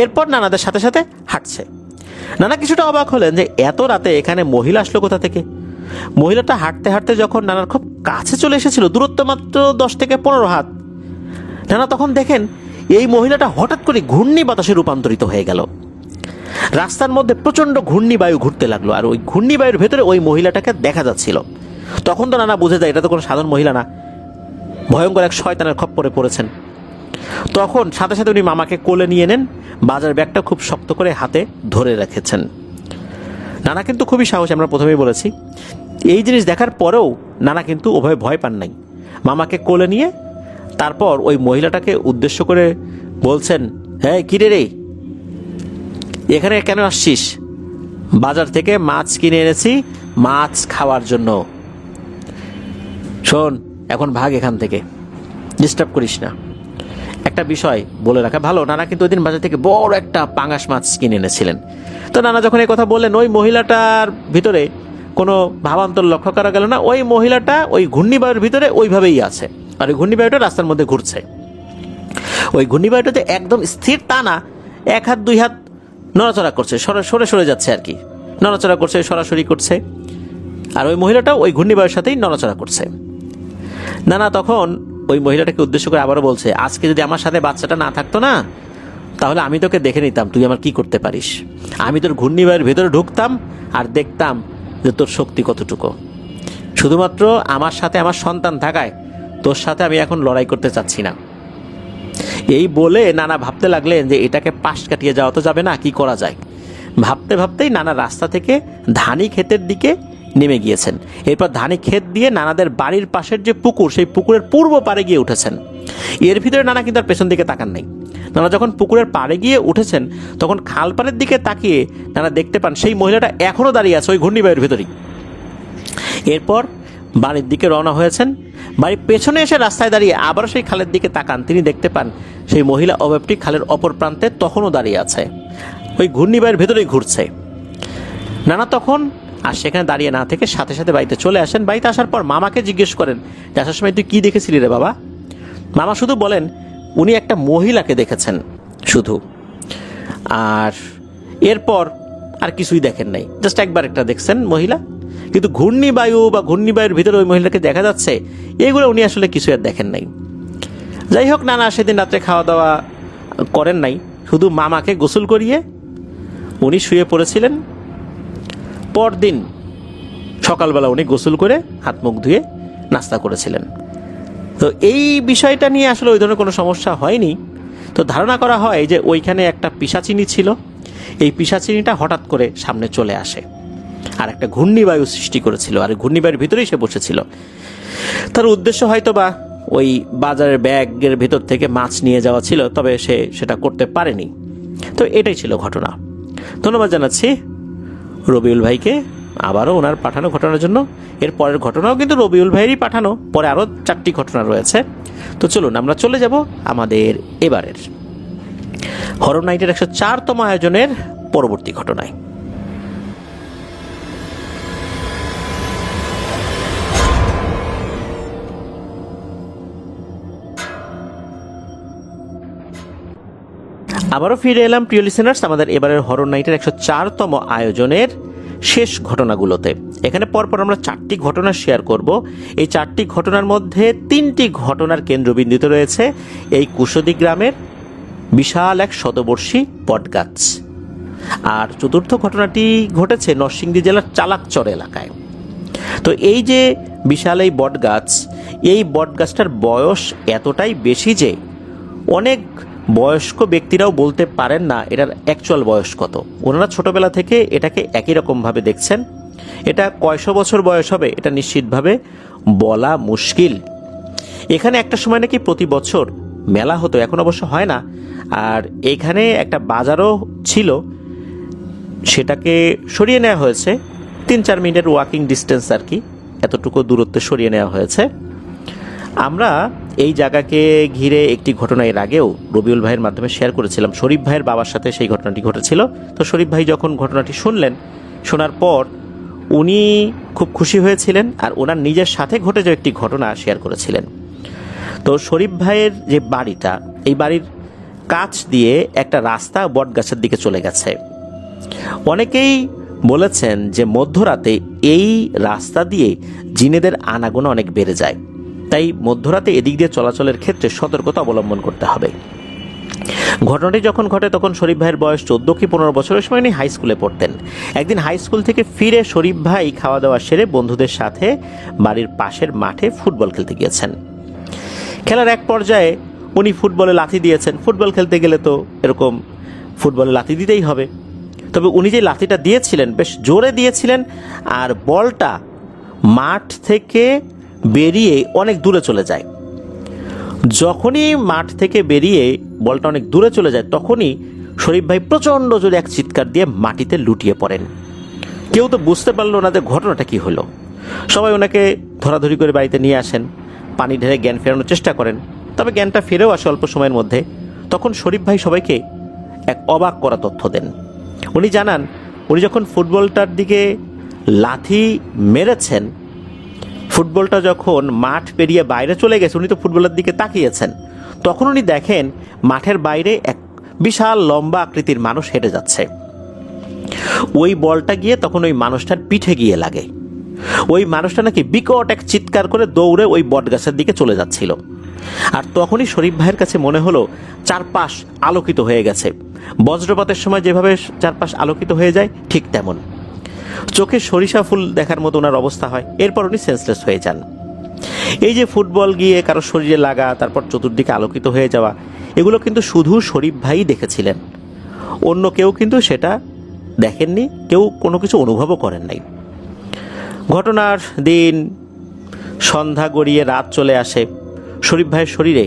এরপর নানাদের সাথে সাথে হাঁটছে। নানা কিছুটা অবাক হলেন যে এত রাতে এখানে মহিলা আসলো কোথা থেকে। মহিলাটা হাঁটতে হাঁটতে যখন নানার খুব কাছে চলে এসেছিল, দূরত্ব মাত্র 10 থেকে 15 হাত, নানা তখন দেখেন এই মহিলাটা হঠাৎ করে ঘূর্ণি বাতাসে রূপান্তরিত হয়ে গেল। রাস্তার মধ্যে প্রচণ্ড ঘূর্ণিবায়ু ঘুরতে লাগলো, আর ওই ঘূর্ণিবায়ুর ভেতরে ওই মহিলাটাকে দেখা যাচ্ছিল। তখন তো নানা বুঝে যায় এটা তো কোনো সাধারণ মহিলা না, ভয়ঙ্কর এক শয়তানের খপ্পরে পড়েছেন। তখন সাথে সাথে উনি মামাকে কোলে নিয়ে নেন, বাজার ব্যাগটা খুব শক্ত করে হাতে ধরে রেখেছেন। নানা কিন্তু খুবই সাহসী, আমরা প্রথমেই বলেছি। এই জিনিস দেখার পরেও নানা কিন্তু ওভাবে ভয় পান নাই। মামাকে কোলে নিয়ে তারপর ওই মহিলাটাকে উদ্দেশ্য করে বলছেন, হ্যাঁ কিরে রে, এখানে কেন আসছিস? বাজার থেকে মাছ কিনে এনেছি মাছ খাওয়ার জন্য। শোন, এখন ভাগ এখান থেকে, ডিস্টার্ব করিস না। একটা বিষয় বলে রাখা ভালো, নানা কিন্তু ওই দিন বাজার থেকে বড় একটা পাঙাশ মাছ কিনে এনেছিলেন। তো নানা যখন এই কথা বললেন, ওই মহিলাটার ভিতরে কোনো ভাবান্তর লক্ষ্য করা গেল না। ওই মহিলাটা ওই ঘূর্ণিবায়ুর ভিতরে ওইভাবেই আছে, আর ওই ঘূর্ণিবায়ুটা রাস্তার মধ্যে ঘুরছে। ওই ঘূর্ণিবায়ুটা যে একদম স্থির তা না, 1 হাত 2 হাত নড়াচড়া করছে, সরে সরে যাচ্ছে আর কি, নড়াচড়া করছে, সরাসরি করছে। আর ওই মহিলাটাও ওই ঘূর্ণিবায়ুর সাথেই নড়াচড়া করছে। নানা তখন ওই মহিলাটাকে উদ্দেশ্য করে আবারও বলছে, আজকে যদি আমার সাথে বাচ্চাটা না থাকতো না, তাহলে আমি তোকে দেখে নিতাম তুই আমার কি করতে পারিস। আমি তোর ঘূর্ণিবায়ুর ভেতরে ঢুকতাম আর দেখতাম যে তোর শক্তি কতটুকু। শুধুমাত্র আমার সাথে আমার সন্তান থাকায় তোর সাথে আমি এখন লড়াই করতে চাচ্ছি না। এই বলে নানা ভাবতে লাগলেন যে এটাকে পাশ কাটিয়ে যাওয়া তো যাবে না, কি করা যায়। ভাবতে ভাবতেই নানা রাস্তা থেকে ধানি ক্ষেতের দিকে নেমে গিয়েছেন। এরপর ধানি ক্ষেত দিয়ে নানাদের বাড়ির পাশের যে পুকুর, সেই পুকুরের পূর্ব পাড়ে গিয়ে উঠেছেন। এর ভিতরে নানা কিন্তু আর পেছন দিকে তাকান নাই। নানা যখন পুকুরের পাড়ে গিয়ে উঠেছেন, তখন খাল পাড়ের দিকে তাকিয়ে নানা দেখতে পান সেই মহিলাটা এখনও দাঁড়িয়ে আছে ওই ঘূর্ণিবায়ুর ভেতরেই। এরপর বাড়ির দিকে রওনা হয়েছেন। বাড়ির পেছনে এসে রাস্তায় দাঁড়িয়ে আবার সেই খালের দিকে তাকান। তিনি দেখতে পান সেই মহিলা অবয়বটি খালের অপর প্রান্তে তখনও দাঁড়িয়ে আছে। ওই ঘূর্ণিবায়ুর ভেতরেই ঘুরছে। নানা তখন আর সেখানে দাঁড়িয়ে না থেকে সাথে সাথে বাড়িতে চলে আসেন। বাড়িতে আসার পর মামাকে জিজ্ঞেস করেন যে আসার সময় তুই কী দেখেছিলি রে বাবা? মামা শুধু বলেন উনি একটা মহিলাকে দেখেছেন শুধু, আর এরপর আর কিছুই দেখেন নাই, জাস্ট একবার একটা দেখছেন মহিলা, কিন্তু ঘূর্ণিবায়ু বা ঘূর্ণিবায়ুর ভিতরে ওই মহিলাকে দেখা যাচ্ছে এগুলো উনি আসলে কিছু আর দেখেন নাই। যাই হোক, নানা সেদিন রাত্রে খাওয়া দাওয়া করেন নাই, শুধু মামাকে গোসল করিয়ে উনি শুয়ে পড়েছিলেন। পরদিন সকালবেলা উনি গোসল করে হাত মুখ ধুয়ে নাস্তা করেছিলেন। তো এই বিষয়টা নিয়ে আসলে ওই ধরনের কোনো সমস্যা হয়নি। তো ধারণা করা হয় যে ওইখানে একটা পিশাচিনী ছিল, এই পিশাচিনীটা হঠাৎ করে সামনে চলে আসে আর একটা ঘূর্ণিবায়ু সৃষ্টি করেছিল, আর ঘূর্ণিবায়ুর ভিতরেই সে বসেছিল। তার উদ্দেশ্য হয়তো বা ওই বাজারের ব্যাগের ভেতর থেকে মাছ নিয়ে যাওয়া ছিল, তবে সে সেটা করতে পারেনি। তো এটাই ছিল ঘটনা। ধন্যবাদ জানাচ্ছি রবিউল ভাইকে আবারও ওনার পাঠানো ঘটনার জন্য। এর পরের ঘটনাও কিন্তু রবিউল ভাইয়েরই পাঠানো, পরে আরও 4টি ঘটনা রয়েছে। তো চলুন আমরা চলে যাব আমাদের এবারের হরর নাইটের 104তম আয়োজনের পরবর্তী ঘটনায়। আবারও ফিরে এলাম প্রিয় লিসেনার্স আমাদের এবারের হরর নাইটের 104তম আয়োজনের শেষ ঘটনাগুলোতে। এখানে পরপর আমরা 4টি ঘটনা শেয়ার করব। এই 4টি ঘটনার মধ্যে 3টি ঘটনার কেন্দ্রবিন্দুতে রয়েছে এই কুশদী গ্রামের বিশাল এক শতবর্ষী বটগাছ, আর চতুর্থ ঘটনাটি ঘটেছে নরসিংদী জেলার চালাকচর এলাকায়। তো এই যে বিশাল এই বটগাছ, এই বটগাছটার বয়স এতটাই বেশি যে অনেক বয়স্ক ব্যক্তিরাও বলতে পারেন না এটার অ্যাকচুয়াল বয়স কত। ওনারা ছোটবেলা থেকে এটাকে একই রকমভাবে দেখছেন। এটা কয়শো বছর বয়স হবে এটা নিশ্চিতভাবে বলা মুশকিল। এখানে একটা সময় নাকি প্রতি বছর মেলা হতো, এখন অবশ্য হয় না। আর এখানে একটা বাজারও ছিল, সেটাকে সরিয়ে নেওয়া হয়েছে। 3-4 মিনিটের ওয়াকিং ডিস্টেন্স আর কি, এতটুকু দূরত্বে সরিয়ে নেওয়া হয়েছে। আমরা এই জায়গাকে ঘিরে একটি ঘটনা এর আগেও রবিউল ভাইয়ের মাধ্যমে শেয়ার করেছিলাম। শরীফ ভাইয়ের বাবার সাথে সেই ঘটনাটি ঘটেছিল। তো শরীফ ভাই যখন ঘটনাটি শুনলেন, শোনার পর উনি খুব খুশি হয়েছিলেন আর ওনার নিজের সাথে ঘটে যাওয়া একটি ঘটনা শেয়ার করেছিলেন। তো শরীফ ভাইয়ের যে বাড়িটা, এই বাড়ির কাছ দিয়ে একটা রাস্তা বটগাছের দিকে চলে গেছে। অনেকেই বলেছেন যে মধ্যরাতে এই রাস্তা দিয়ে জিনেদের আনাগোনা অনেক বেড়ে যায়, তাই মধ্যরাতে এদিক দিয়ে চলাচলের ক্ষেত্রে সতর্কতা অবলম্বন করতে হবে। ঘটনাটি যখন ঘটে তখন শরীফ ভাইয়ের বয়স 14 কি 15 বছরের সময় উনি হাই স্কুলে পড়তেন। একদিন হাই স্কুল থেকে ফিরে শরীফ ভাই খাওয়া দাওয়া সেরে বন্ধুদের সাথে বাড়ির পাশের মাঠে ফুটবল খেলতে গিয়েছেন। খেলার এক পর্যায়ে উনি ফুটবলে লাথি দিয়েছেন। ফুটবল খেলতে গেলে তো এরকম ফুটবলে লাথি দিতেই হবে। তবে উনি যে লাথিটা দিয়েছিলেন বেশ জোরে দিয়েছিলেন, আর বলটা মাঠ থেকে বেরিয়ে অনেক দূরে চলে যায়। যখনই মাঠ থেকে বেরিয়ে বলটা অনেক দূরে চলে যায়, তখনই শরীফ ভাই প্রচণ্ড জোরে এক চিৎকার দিয়ে মাটিতে লুটিয়ে পড়েন। কেউ তো বুঝতে পারলো না যে ঘটনাটা কি হলো। সবাই ওনাকে ধরাধরি করে বাড়িতে নিয়ে আসেন, পানি ঢেলে জ্ঞান ফেরানোর চেষ্টা করেন, তবে জ্ঞানটা ফিরেও আসে অল্প সময়ের মধ্যে। তখন শরীফ ভাই সবাইকে এক অবাক করা তথ্য দেন। উনি জানান উনি যখন ফুটবলটার দিকে লাথি মেরেছেন, ফুটবলটা যখন মাঠ পেরিয়ে বাইরে চলে গেছে, উনি তো ফুটবলের দিকে তাকিয়েছেন, তখন উনি দেখেন মাঠের বাইরে এক বিশাল লম্বা আকৃতির মানুষ হেঁটে যাচ্ছে। ওই বলটা গিয়ে তখন ওই মানুষটার পিঠে গিয়ে লাগে। ওই মানুষটা নাকি বিকট এক চিৎকার করে দৌড়ে ওই বটগাছের দিকে চলে যাচ্ছিল। আর তখনই শরীফ ভাইয়ের কাছে মনে হলো চারপাশ আলোকিত হয়ে গেছে। বজ্রপাতের সময় যেভাবে চারপাশ আলোকিত হয়ে যায় ঠিক তেমন। চোখে সরিষা ফুল দেখার মতো ওনার অবস্থা হয়। এরপর উনি সেন্সলেস হয়ে যান। এই যে ফুটবল গিয়ে কারো শরীরে লাগা, তারপর চতুর্দিকে আলোকিত হয়ে যাওয়া, এগুলো কিন্তু শুধু শরীফ ভাই দেখেছিলেন, অন্য কেউ কিন্তু সেটা দেখেননি, কেউ কোনো কিছু অনুভবও করেন নাই। ঘটনার দিন সন্ধ্যা গড়িয়ে রাত চলে আসে। শরীফ ভাইয়ের শরীরে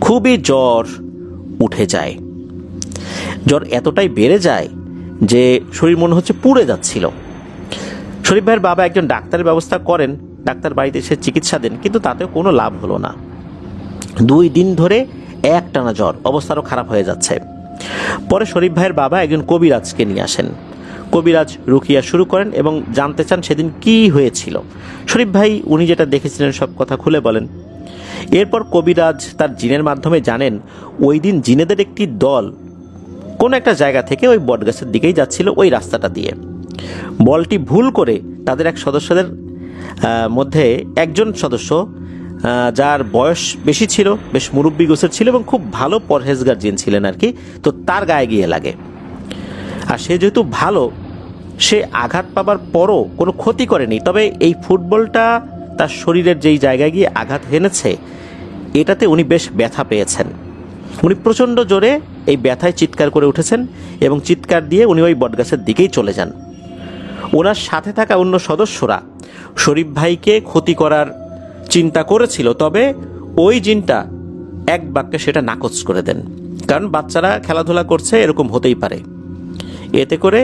খুবই জ্বর উঠে যায়। জ্বর এতটাই বেড়ে যায় যে শরীর মনে হচ্ছে পুড়ে যাচ্ছিল। শরীফ ভাইয়ের বাবা একজন ডাক্তারের ব্যবস্থা করেন, ডাক্তার বাড়িতে এসে চিকিৎসা দেন, কিন্তু তাতেও কোনো লাভ হলো না। 2 দিন ধরে একটানা জ্বর, অবস্থা আরও খারাপ হয়ে যাচ্ছে। পরে শরীফ ভাইয়ের বাবা একজন কবিরাজকে নিয়ে আসেন। কবিরাজ রুকিয়া শুরু করেন এবং জানতে চান সেদিন কি হয়েছিল। শরীফ ভাই উনি যেটা দেখেছিলেন সব কথা খুলে বলেন। এরপর কবিরাজ তার জিনের মাধ্যমে জানেন ওই দিন জিনেদের একটি দল কোন একটা জায়গা থেকে ওই বটগাছের দিকেই যাচ্ছিল ওই রাস্তাটা দিয়ে। বলটি ভুল করে তাদের এক সদস্যদের মধ্যে একজন সদস্য, যার বয়স বেশি ছিল, বেশ মুরব্বী গোছের ছিল এবং খুব ভালো পরহেজগার জিন ছিলেন আর কি, তো তার গায়ে গিয়ে লাগে। আর সে যেহেতু ভালো, সে আঘাত পাবার পরও কোনো ক্ষতি করেনি, তবে এই ফুটবলটা তার শরীরের যেই জায়গায় গিয়ে আঘাত হেনেছে এটাতে উনি বেশ ব্যথা পেয়েছেন। উনি প্রচণ্ড জোরে এই ব্যথায় চিৎকার করে উঠেছেন এবং চিৎকার দিয়ে উনি ওই বটগাছের দিকেই চলে যান। ওনার সাথে থাকা অন্য সদস্যরা শরীফ ভাইকে ক্ষতি করার চিন্তা করেছিল, তবে ওই জিনটা এক বাক্যে সেটা নাকচ করে দেন, কারণ বাচ্চারা খেলাধুলা করছে, এরকম হতেই পারে। এতে করে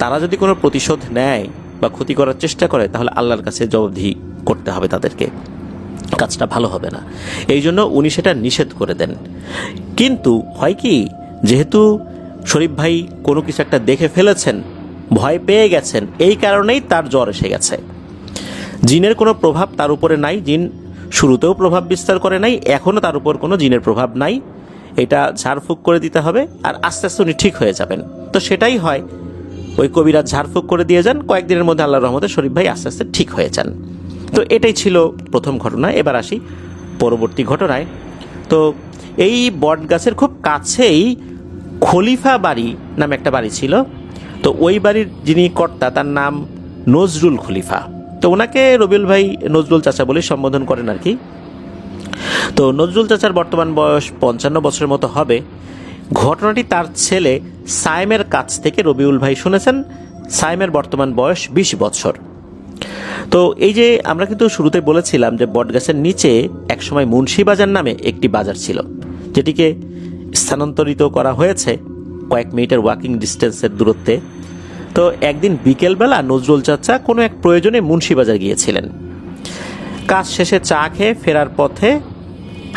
তারা যদি কোনো প্রতিশোধ নেয় বা ক্ষতি করার চেষ্টা করে তাহলে আল্লাহর কাছে জবাবদিহি করতে হবে তাদেরকে, কাজটা ভালো হবে না। এই জন্য উনি সেটা নিষেধ করে দেন। কিন্তু হয় কি, যেহেতু শরীফ ভাই কোনো কিছু একটা দেখে ফেলেছেন, ভয় পেয়ে গেছেন, এই কারণেই তার জ্বর এসে গেছে। জিনের কোনো প্রভাব তার উপরে নাই, জিন শুরুতেও প্রভাব বিস্তার করে নাই, এখনও তার উপর কোনো জিনের প্রভাব নাই। এটা ঝাড়ফুঁক করে দিতে হবে আর আস্তে আস্তে উনি ঠিক হয়ে যাবেন। তো সেটাই হয়, ওই কবিরাজ ঝাড়ফুঁক করে দিয়ে যান, কয়েকদিনের মধ্যে আল্লাহর রহমতে শরীফ ভাই আস্তে আস্তে ঠিক হয়ে যান। তো এটাই ছিল প্রথম ঘটনা। এবার আসি পরবর্তী ঘটনায়। তো এই বট গাছের খুব কাছেই খলিফা বাড়ি নামে একটা বাড়ি ছিল। তো ওই বাড়ির যিনি কর্তা তার নাম নজরুল খলিফা। তো ওনাকে রবিউল ভাই নজরুল চাচা বলে সম্বোধন করেন আর কি। তো নজরুল চাচার বর্তমান বয়স 55 বছরের মতো হবে। ঘটনাটি তার ছেলে সাইমের কাছ থেকে রবিউল ভাই শুনেছেন। সাইমের বর্তমান বয়স 20 বছর। তো এই যে আমরা কিন্তু শুরুতে বলেছিলাম যে বটগাছের নিচে একসময় মুন্সিবাজার নামে একটি বাজার ছিল, যেটিকে স্থানান্তরিত করা হয়েছে কয়েক মিনিটের ওয়াকিং ডিস্টেন্সের দূরত্বে। তো একদিন বিকেলবেলা নজরুল চাচা কোনো এক প্রয়োজনে মুন্সিবাজার গিয়েছিলেন। কাজ শেষে চা খেয়ে ফেরার পথে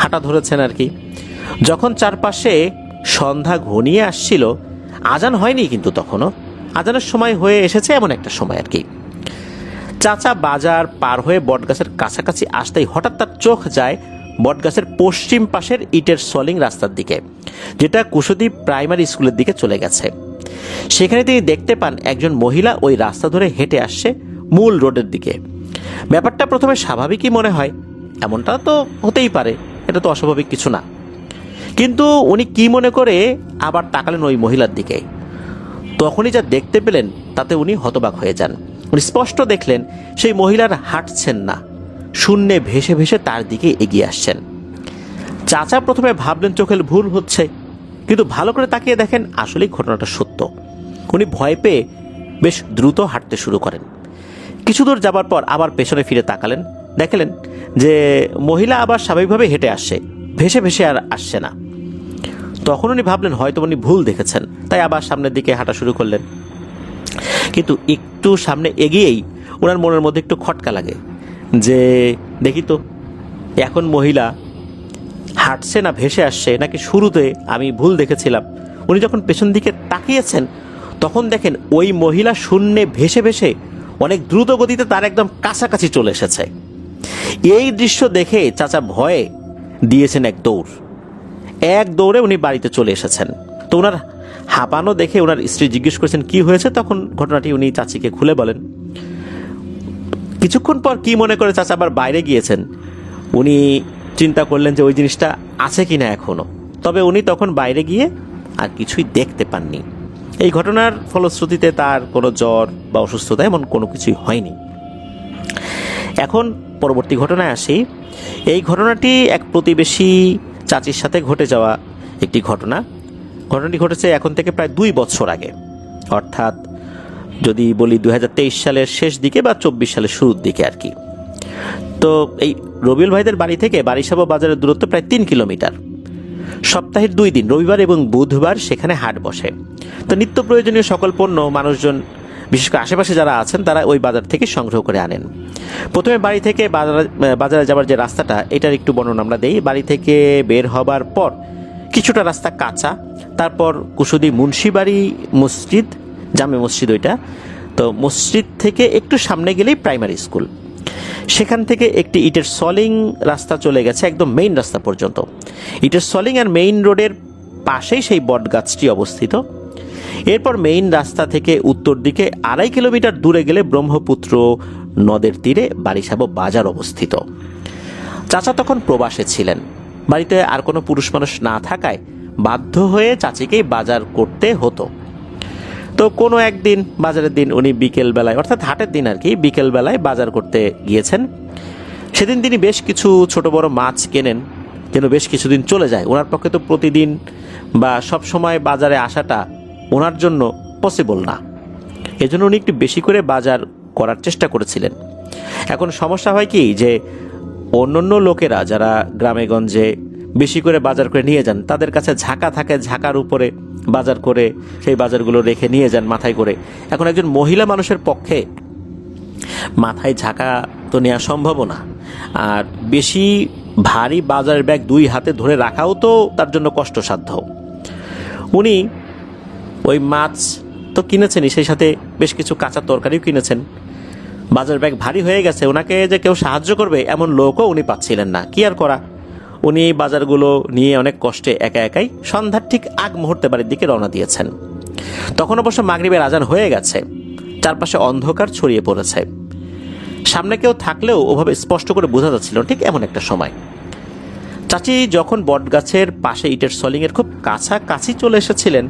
হাঁটা ধরেছেন আর কি। যখন চারপাশে সন্ধ্যা ঘনিয়ে আসছিল, আজান হয়নি কিন্তু তখনও, আজানের সময় হয়ে এসেছে এমন একটা সময় আর কি। চাচা বাজার পার হয়ে বটগাছের কাছাকাছি আসতেই হঠাৎ তার চোখ যায় বটগাছের পশ্চিম পাশের ইটের সলিং রাস্তার দিকে, যেটা কুশদ্বীপ প্রাইমারি স্কুলের দিকে চলে গেছে। সেখানে তিনি দেখতে পান একজন মহিলা ওই রাস্তা ধরে হেঁটে আসছে মূল রোডের দিকে। ব্যাপারটা প্রথমে স্বাভাবিকই মনে হয়, এমনটা তো হতেই পারে, এটা তো অস্বাভাবিক কিছু না। কিন্তু উনি কি মনে করে আবার তাকালেন ওই মহিলার দিকে। তখনই যা দেখতে পেলেন তাতে উনি হতবাক হয়ে যান। উনি স্পষ্ট দেখলেন সেই মহিলার হাঁটছেন না, শূন্যে ভেসে ভেসে তার দিকে এগিয়ে আসছেন। চাচা প্রথমে ভাবলেন চোখের ভুল হচ্ছে, কিন্তু ভালো করে তাকিয়ে দেখেন আসলেই ঘটনাটা সত্য। উনি ভয় পেয়ে বেশ দ্রুত হাঁটতে শুরু করেন। কিছু দূর যাবার পর আবার পেছনে ফিরে তাকালেন, দেখলেন যে মহিলা আবার স্বাভাবিকভাবে হেঁটে আসছে, ভেসে ভেসে আর আসছে না। তখন উনি ভাবলেন হয়তো উনি ভুল দেখেছেন, তাই আবার সামনের দিকে হাঁটা শুরু করলেন। কিন্তু একটু সামনে এগিয়েই ওনার মনের মধ্যে একটু খটকা লাগে যে দেখি তো এখন মহিলা হাঁটছে না ভেসে আসছে, নাকি শুরুতে আমি ভুল দেখেছিলাম। উনি যখন পেছন দিকে তাকিয়েছেন তখন দেখেন ওই মহিলা শূন্যে ভেসে ভেসে অনেক দ্রুত গতিতে তার একদম কাছাকাছি চলে এসেছে। এই দৃশ্য দেখে চাচা ভয়ে দিয়েছেন এক দৌড়ে উনি বাড়িতে চলে এসেছেন। তো ওনার হাঁপানো দেখে ওনার স্ত্রী জিজ্ঞেস করেছেন কি হয়েছে। তখন ঘটনাটি উনি চাচিকে খুলে বলেন। কিছুক্ষণ পর কি মনে করে চাচা আবার বাইরে গিয়েছেন। উনি চিন্তা করলেন যে ওই জিনিসটা আছে কিনা এখনো, তবে উনি তখন বাইরে গিয়ে আর কিছুই দেখতে পাননি। এই ঘটনার ফলশ্রুতিতে তার কোনো জ্বর বা অসুস্থতা এমন কোনো কিছুই হয়নি। এখন পরবর্তী ঘটনায় আসি। এই ঘটনাটি এক প্রতিবেশী চাচির সাথে ঘটে যাওয়া একটি ঘটনা। ঘটনাটি ঘটেছে এখন থেকে প্রায় 2 বছর আগে, অর্থাৎ যদি বলি 2023 সালের শেষ দিকে বা 24 সালের শুরুর দিকে আর কি। তো এই রবিউল ভাইদের বাড়ি থেকে বারিশাবা বাজারের দূরত্ব প্রায় 3 কিলোমিটার। সপ্তাহের 2 দিন রবিবার এবং বুধবার সেখানে হাট বসে। তো নিত্য প্রয়োজনীয় সকল পণ্য মানুষজন, বিশেষ করে আশেপাশে যারা আছেন, তারা ওই বাজার থেকে সংগ্রহ করে আনেন। প্রথমে বাড়ি থেকে বাজারে যাবার যে রাস্তাটা, এটার একটু বর্ণনা আমরা দেই। বাড়ি থেকে বের হবার পর কিছুটা রাস্তা কাঁচা, তারপর কুশুদি মুন্সিবাড়ি মসজিদ, জামে মসজিদ ওইটা, তো মসজিদ থেকে একটু সামনে গেলেই প্রাইমারি স্কুল। সেখান থেকে একটি ইটের সলিং রাস্তা চলে গেছে একদম মেইন রাস্তা পর্যন্ত। ইটের সলিং আর মেইন রোডের পাশেই সেই বট গাছটি অবস্থিত। এরপর মেইন রাস্তা থেকে উত্তর দিকে 2.5 কিলোমিটার দূরে গেলে ব্রহ্মপুত্র নদের তীরে বারিসাবো বাজার অবস্থিত। চাচা তখন প্রবাসে ছিলেন, বাড়িতে আর কোনো পুরুষ মানুষ না থাকায় বাধ্য হয়ে চাচিকেই বাজার করতে হতো। তো কোনো একদিন বাজারের দিন উনি বিকেল বেলায়, অর্থাৎ হাটের দিন আর কি, বিকেল বেলায় বাজার করতে গিয়েছেন। সেদিন তিনি বেশ কিছু ছোট বড় মাছ কেনেন, যেন বেশ কিছুদিন চলে যায়। ওনার পক্ষে তো প্রতিদিন বা সব সময় বাজারে আসাটা ওনার জন্য পসিবল না, এজন্য উনি একটু বেশি করে বাজার করার চেষ্টা করেছিলেন। এখন সমস্যা হয় কি, যে অন্যান্য লোকেরা যারা গ্রামে গঞ্জে বেশি করে বাজার করে নিয়ে যান, তাদের কাছে ঝাঁকা থাকে, ঝাঁকার উপরে বাজার করে সেই বাজারগুলো রেখে নিয়ে যান মাথায় করে। এখন একজন মহিলা মানুষের পক্ষে মাথায় ঝাঁকা তো নেওয়া সম্ভব না, আর বেশি ভারী বাজারের ব্যাগ 2 হাতে ধরে রাখাও তো তার জন্য কষ্টসাধ্য। উনি ওই মাছ তো কিনেছেনই, সেই সাথে বেশ কিছু কাঁচা তরকারিও কিনেছেন। বাজার ব্যাগ ভারী হয়ে গেছে, ওনাকে যে কেউ সাহায্য করবে এমন লোকও উনি পাচ্ছিলেন না। কি আর করা, উনি এই বাজারগুলো নিয়ে অনেক কষ্টে একা একাই সন্ধ্যার ঠিক আগ মুহূর্তে বাড়ির দিকে রওনা দিয়েছেন। তখন অবশ্য মাগরিবের আজান হয়ে গেছে, চারপাশে অন্ধকার ছড়িয়ে পড়েছে। সামনে কেউ থাকলেও ওভাবে স্পষ্ট করে বোঝা যাচ্ছিল ঠিক এমন একটা সময়। চাচি যখন বটগাছের পাশে ইটের সলিংয়ের খুব কাছাকাছি চলে এসেছিলেন,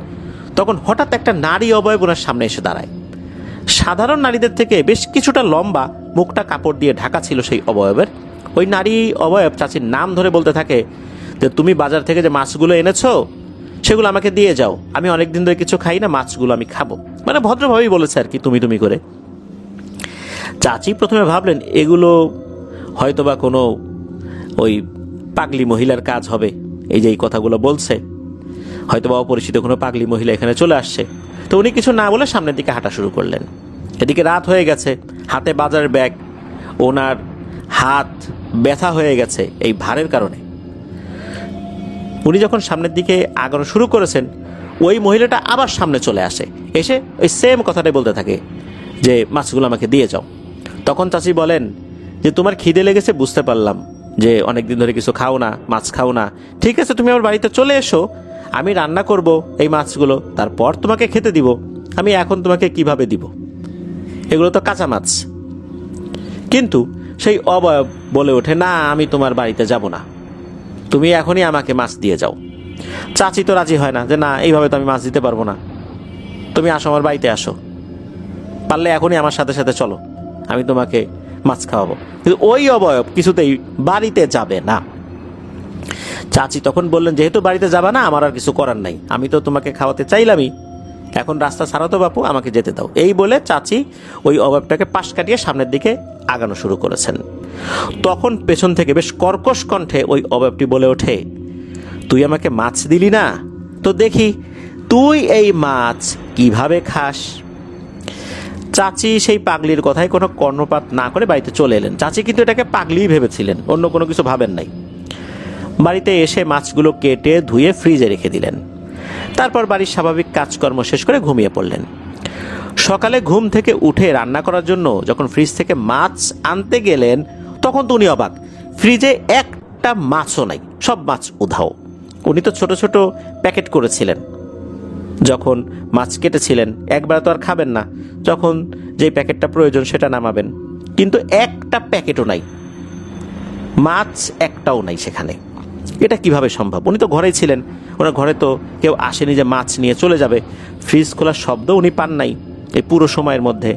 তখন হঠাৎ একটা নারী অবয়ব ওনার সামনে এসে দাঁড়ায়। সাধারণ নারীদের থেকে বেশ কিছুটা লম্বা, মুখটা কাপড় দিয়ে ঢাকা ছিল সেই অবয়বের। ওই নারী অবয়ব চাচির নাম ধরে বলতে থাকে যে, তুমি বাজার থেকে যে মাছগুলো এনেছো সেগুলো আমাকে দিয়ে যাও, আমি অনেকদিন ধরে কিছু খাই না, মাছগুলো আমি খাবো। মানে ভদ্রভাবেই বলেছে আর কি, তুমি তুমি করে। চাচি প্রথমে ভাবলেন এগুলো হয়তোবা কোনো ওই পাগলি মহিলার কাজ হবে, এই যে এই কথাগুলো বলছে, হয়তোবা অপরিচিত কোনো পাগলি মহিলা এখানে চলে আসছে। তো উনি কিছু না বলে সামনের দিকে হাঁটা শুরু করলেন। এদিকে রাত হয়ে গেছে, হাতে বাজারের ব্যাগ, ওনার হাত ব্যথা হয়ে গেছে এই ভারের কারণে। উনি যখন সামনের দিকে আগানো শুরু করেছেন, ওই মহিলাটা আবার সামনে চলে আসে, এসে ওই সেম কথাটাই বলতে থাকে যে মাছগুলো আমাকে দিয়ে যাও। তখন চাচি বলেন যে, তোমার খিদে লেগেছে বুঝতে পারলাম, যে অনেকদিন ধরে কিছু খাও না, মাছ খাও না, ঠিক আছে তুমি আমার বাড়িতে চলে এসো, আমি রান্না করব এই মাছগুলো, তারপর তোমাকে খেতে দিব। আমি এখন তোমাকে কিভাবে দিব, এগুলো তো কাঁচা মাছ। কিন্তু সেই অবয়ব বলে ওঠে, না আমি তোমার বাড়িতে যাব না, তুমি এখনই আমাকে মাছ দিয়ে যাও। চাচি তো রাজি হয় না, যে না এইভাবে তো আমি মাছ দিতে পারবো না, তুমি আসো আমার বাড়িতে আসো, পারলে এখনই আমার সাথে সাথে চলো, আমি তোমাকে মাছ খাওয়াবো। কিন্তু ওই অবয়ব কিছুতেই বাড়িতে যাবে না। চাচি তখন বললেন, যেহেতু বাড়িতে যাবা না, আমার আর কিছু করার নাই, আমি তো তোমাকে খাওয়াতে চাইলামই, এখন রাস্তা ছাড়া তো বাপু, আমাকে যেতে দাও। এই বলে চাচি ওই অবয়বটাকে পাশ কাটিয়ে সামনের দিকে আগানো শুরু করেছেন। তখন পেছন থেকে বেশ কর্কশ কণ্ঠে ওই অবয়বটি বলে ওঠে, তুই আমাকে মাছ দিলি না, তো দেখি তুই এই মাছ কিভাবে খাস। চাচি সেই পাগলির কথায় কোনো কর্ণপাত না করে বাড়িতে চলে এলেন। চাচি কিন্তু এটাকে পাগলিই ভেবেছিলেন, অন্য কোনো কিছু ভাবেন নাই। বাড়িতে এসে মাছগুলো কেটে ধুয়ে ফ্রিজে রেখে দিলেন। তারপর বাড়ির স্বাভাবিক কাজকর্ম শেষ করে ঘুমিয়ে পড়লেন। সকালে ঘুম থেকে উঠে রান্না করার জন্য যখন ফ্রিজ থেকে মাছ আনতে গেলেন, তখন তো উনি অবাক, ফ্রিজে একটা মাছও নাই, সব মাছ উধাও। উনি তো ছোট ছোট প্যাকেট করেছিলেন, যখন মাছ কেটেছিলেন একবার তো আর খাবেন না, যখন যে প্যাকেটটা প্রয়োজন সেটা নামাবেন, কিন্তু একটা প্যাকেটও নাই, মাছ একটাও নাই সেখানে। এটা কিভাবে সম্ভব? উনি তো ঘরেই ছিলেন, ওনার ঘরে তো কেউ আসেনি যে মাছ নিয়ে চলে যাবে। ফ্রিজ খোলার শব্দ উনি পান নাই এই পুরো সময়ের মধ্যে।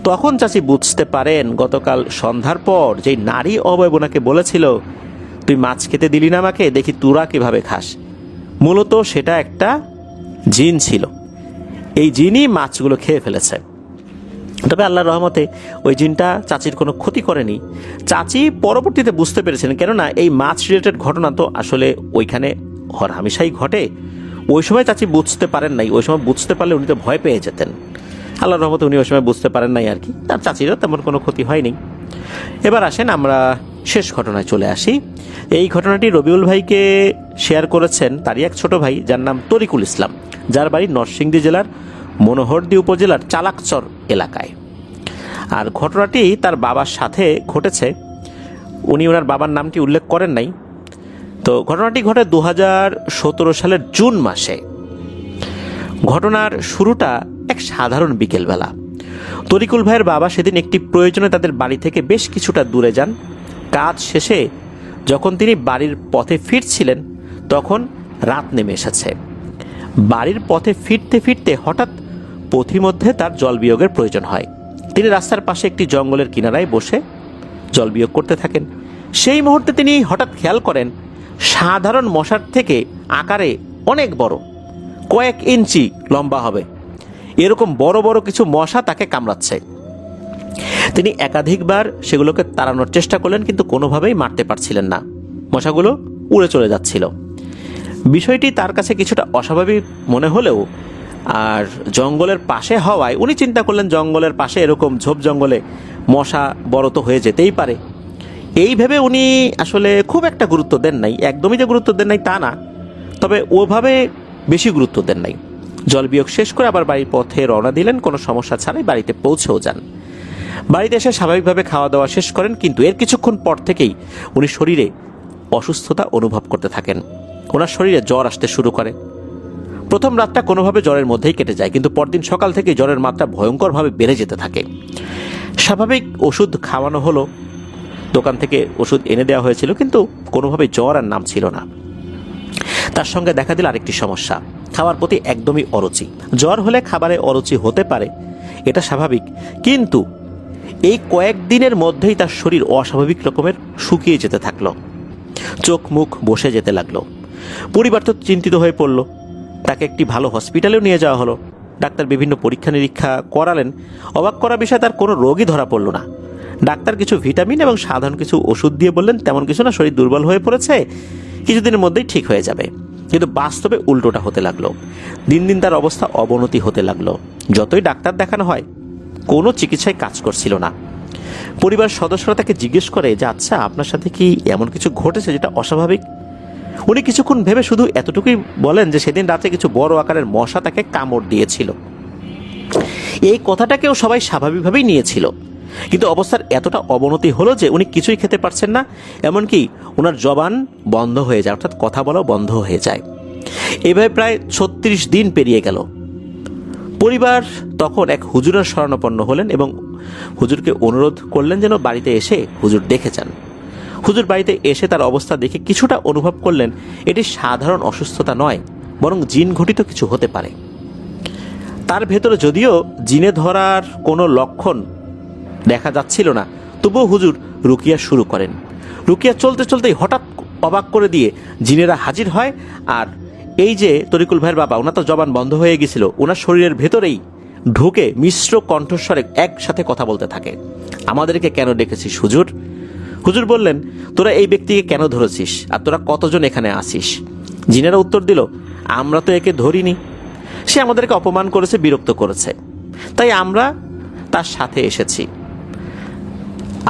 তখন চাচি বুঝতে পারেন, গতকাল সন্ধ্যার পর যেই নারী অবয়ব ওনাকে বলেছিল, তুই মাছ খেতে দিলি না আমাকে, দেখি তোরা কিভাবে খাস, মূলত সেটা একটা জিন ছিল। এই জিনই মাছগুলো খেয়ে ফেলেছে। তবে আল্লাহর রহমতে ওই জিনটা চাচির কোনো ক্ষতি করেনি। চাচি পরবর্তীতে বুঝতে পেরেছেন, কেননা এই মাছ রিলেটেড ঘটনা তো আসলে ওইখানে হরহামেশাই ঘটে। ওই সময় চাচি বুঝতে পারেন নাই, ওই সময় বুঝতে পারলে উনি তো ভয় পেয়ে যেতেন। আল্লাহর রহমতে উনি ওই সময় বুঝতে পারেন নাই আর কি, তার চাচিরও তেমন কোনো ক্ষতি হয়নি। এবার আসেন আমরা শেষ ঘটনায় চলে আসি। এই ঘটনাটি রবিউল ভাইকে শেয়ার করেছেন তারই এক ছোট ভাই, যার নাম তরিকুল ইসলাম, যার বাড়ি নরসিংদী জেলার মনোহরদী উপজেলার চালাকচর এলাকায়। আর ঘটনাটি তার বাবার সাথে ঘটেছে। উনি ওনার বাবার নামটি উল্লেখ করেন নাই। তো ঘটনাটি ঘটে 2017 সালের জুন মাসে। ঘটনার শুরুটা এক সাধারণ বিকেলবেলা। তরিকুল ভাইয়ের বাবা সেদিন একটি প্রয়োজনে তাদের বাড়ি থেকে বেশ কিছুটা দূরে যান। কাজ শেষে যখন তিনি বাড়ির পথে ফিরছিলেন তখন রাত নেমে এসেছে। বাড়ির পথে ফিরতে ফিরতে হঠাৎ পথিমধ্যে তার জলবিয়োগের প্রয়োজন হয়। তিনি রাস্তার পাশে একটি জঙ্গলের কিনারায় বসে জলবিয়োগ করতে থাকেন। সেই মুহূর্তে তিনি হঠাৎ খেয়াল করেন সাধারণ মশার থেকে আকারে অনেক বড়, কয়েক ইঞ্চি লম্বা হবে, এরকম বড় বড় কিছু মশা তাকে কামড়াচ্ছে। তিনি একাধিকবার সেগুলোকে তাড়ানোর চেষ্টা করলেন, কিন্তু কোনোভাবেই মারতে পারছিলেন না। মশাগুলো উড়ে চলে যাচ্ছিল। বিষয়টি তার কাছে কিছুটা অস্বাভাবিক মনে হলেও আর জঙ্গলের পাশে হওয়ায় উনি চিন্তা করলেন জঙ্গলের পাশে এরকম ঝোপ জঙ্গলে মশা বড় তো হয়ে যেতেই পারে। এই ভেবে উনি আসলে খুব একটা গুরুত্ব দেন নাই, একদমই যে গুরুত্ব দেন নাই তা না, তবে ওভাবে বেশি গুরুত্ব দেন নাই। জলবিয়োগ শেষ করে আবার বাড়ির পথে রওনা দিলেন, কোনো সমস্যা ছাড়াই বাড়িতে পৌঁছেও যান। বাড়িতে এসে স্বাভাবিকভাবে খাওয়া দাওয়া শেষ করেন, কিন্তু এর কিছুক্ষণ পর থেকেই উনি শরীরে অসুস্থতা অনুভব করতে থাকেন। ওনার শরীরে জ্বর আসতে শুরু করে। প্রথম রাতটা কোনোভাবে জ্বরের মধ্যেই কেটে যায়, কিন্তু পরদিন সকাল থেকে জ্বরের মাত্রা ভয়ঙ্করভাবে বেড়ে যেতে থাকে। স্বাভাবিক ওষুধ খাওয়ানো হলো, দোকান থেকে ওষুধ এনে দেওয়া হয়েছিল, কিন্তু কোনোভাবে জ্বর আর নাম ছিল না। তার সঙ্গে দেখা দিল আরেকটি সমস্যা, খাওয়ার প্রতি একদমই অরুচি। জ্বর হলে খাবারে অরুচি হতে পারে, এটা স্বাভাবিক, কিন্তু এই কয়েকদিনের মধ্যেই তার শরীর অস্বাভাবিক রকমের শুকিয়ে যেতে থাকলো, চোখ মুখ বসে যেতে লাগলো। পরিবার তো চিন্তিত হয়ে পড়ল। তাকে একটি ভালো হসপিটালেও নিয়ে যাওয়া হলো। ডাক্তার বিভিন্ন পরীক্ষা নিরীক্ষা করালেন। অবাক করা বিষয়, তার কোনো রোগই ধরা পড়ল না। ডাক্তার কিছু ভিটামিন এবং সাধারণ কিছু ওষুধ দিয়ে বললেন তেমন কিছু না, শরীর দুর্বল হয়ে পড়েছে, কিছুদিনের মধ্যেই ঠিক হয়ে যাবে। কিন্তু বাস্তবে উল্টোটা হতে লাগলো। দিন দিন তার অবস্থা অবনতি হতে লাগলো। যতই ডাক্তার দেখানো হয় কোনো চিকিৎসায় কাজ করছিল না। পরিবার সদস্যরা তাকে জিজ্ঞেস করে যে আচ্ছা, আপনার সাথে কি এমন কিছু ঘটেছে যেটা অস্বাভাবিক? উনি কিছুক্ষণ ভেবে শুধু এতটুকুই বলেন যে সেদিন রাতে কিছু বড় আকারের মশা তাকে কামড় দিয়েছিল। এই কথাটাকেও সবাই স্বাভাবিকভাবেই নিয়েছিল, কিন্তু অবস্থার এতটা অবনতি হলো যে উনি কিছুই খেতে পারছেন না, এমনকি ওনার জবান বন্ধ হয়ে যায়, অর্থাৎ কথা বলাও বন্ধ হয়ে যায়। এভাবে প্রায় 36 দিন পেরিয়ে গেল। পরিবার তখন এক হুজুরের শরণাপন্ন হলেন এবং হুজুরকে অনুরোধ করলেন যেন বাড়িতে এসে হুজুর দেখে যান। হুজুর বাড়িতে এসে তার অবস্থা দেখে কিছুটা অনুভব করলেন এটি সাধারণ অসুস্থতা নয়, বরং জিন ঘটিত কিছু হতে পারে। তার ভেতরে যদিও জিনে ধরার কোনো লক্ষণ দেখা যাচ্ছিল না, তবুও হুজুর রুকিয়া শুরু করেন। রুকিয়া চলতে চলতেই হঠাৎ অবাক করে দিয়ে জিনেরা হাজির হয়। আর এই যে তরিকুল ভাইয়ের বাবা, ওনার তো জবান বন্ধ হয়ে গেছিল, ওনার শরীরের ভেতরেই ঢুকে মিশ্র কণ্ঠস্বরে একসাথে কথা বলতে থাকে। আমাদেরকে কেন ডেকেছিস হুজুর? হুজুর বললেন, তোরা এই ব্যক্তিকে কেন ধরেছিস আর তোরা কতজন এখানে আসিস? জিনেরা উত্তর দিল, আমরা তো একে ধরিনি, সে আমাদেরকে অপমান করেছে, বিরক্ত করেছে, তাই আমরা তার সাথে এসেছি।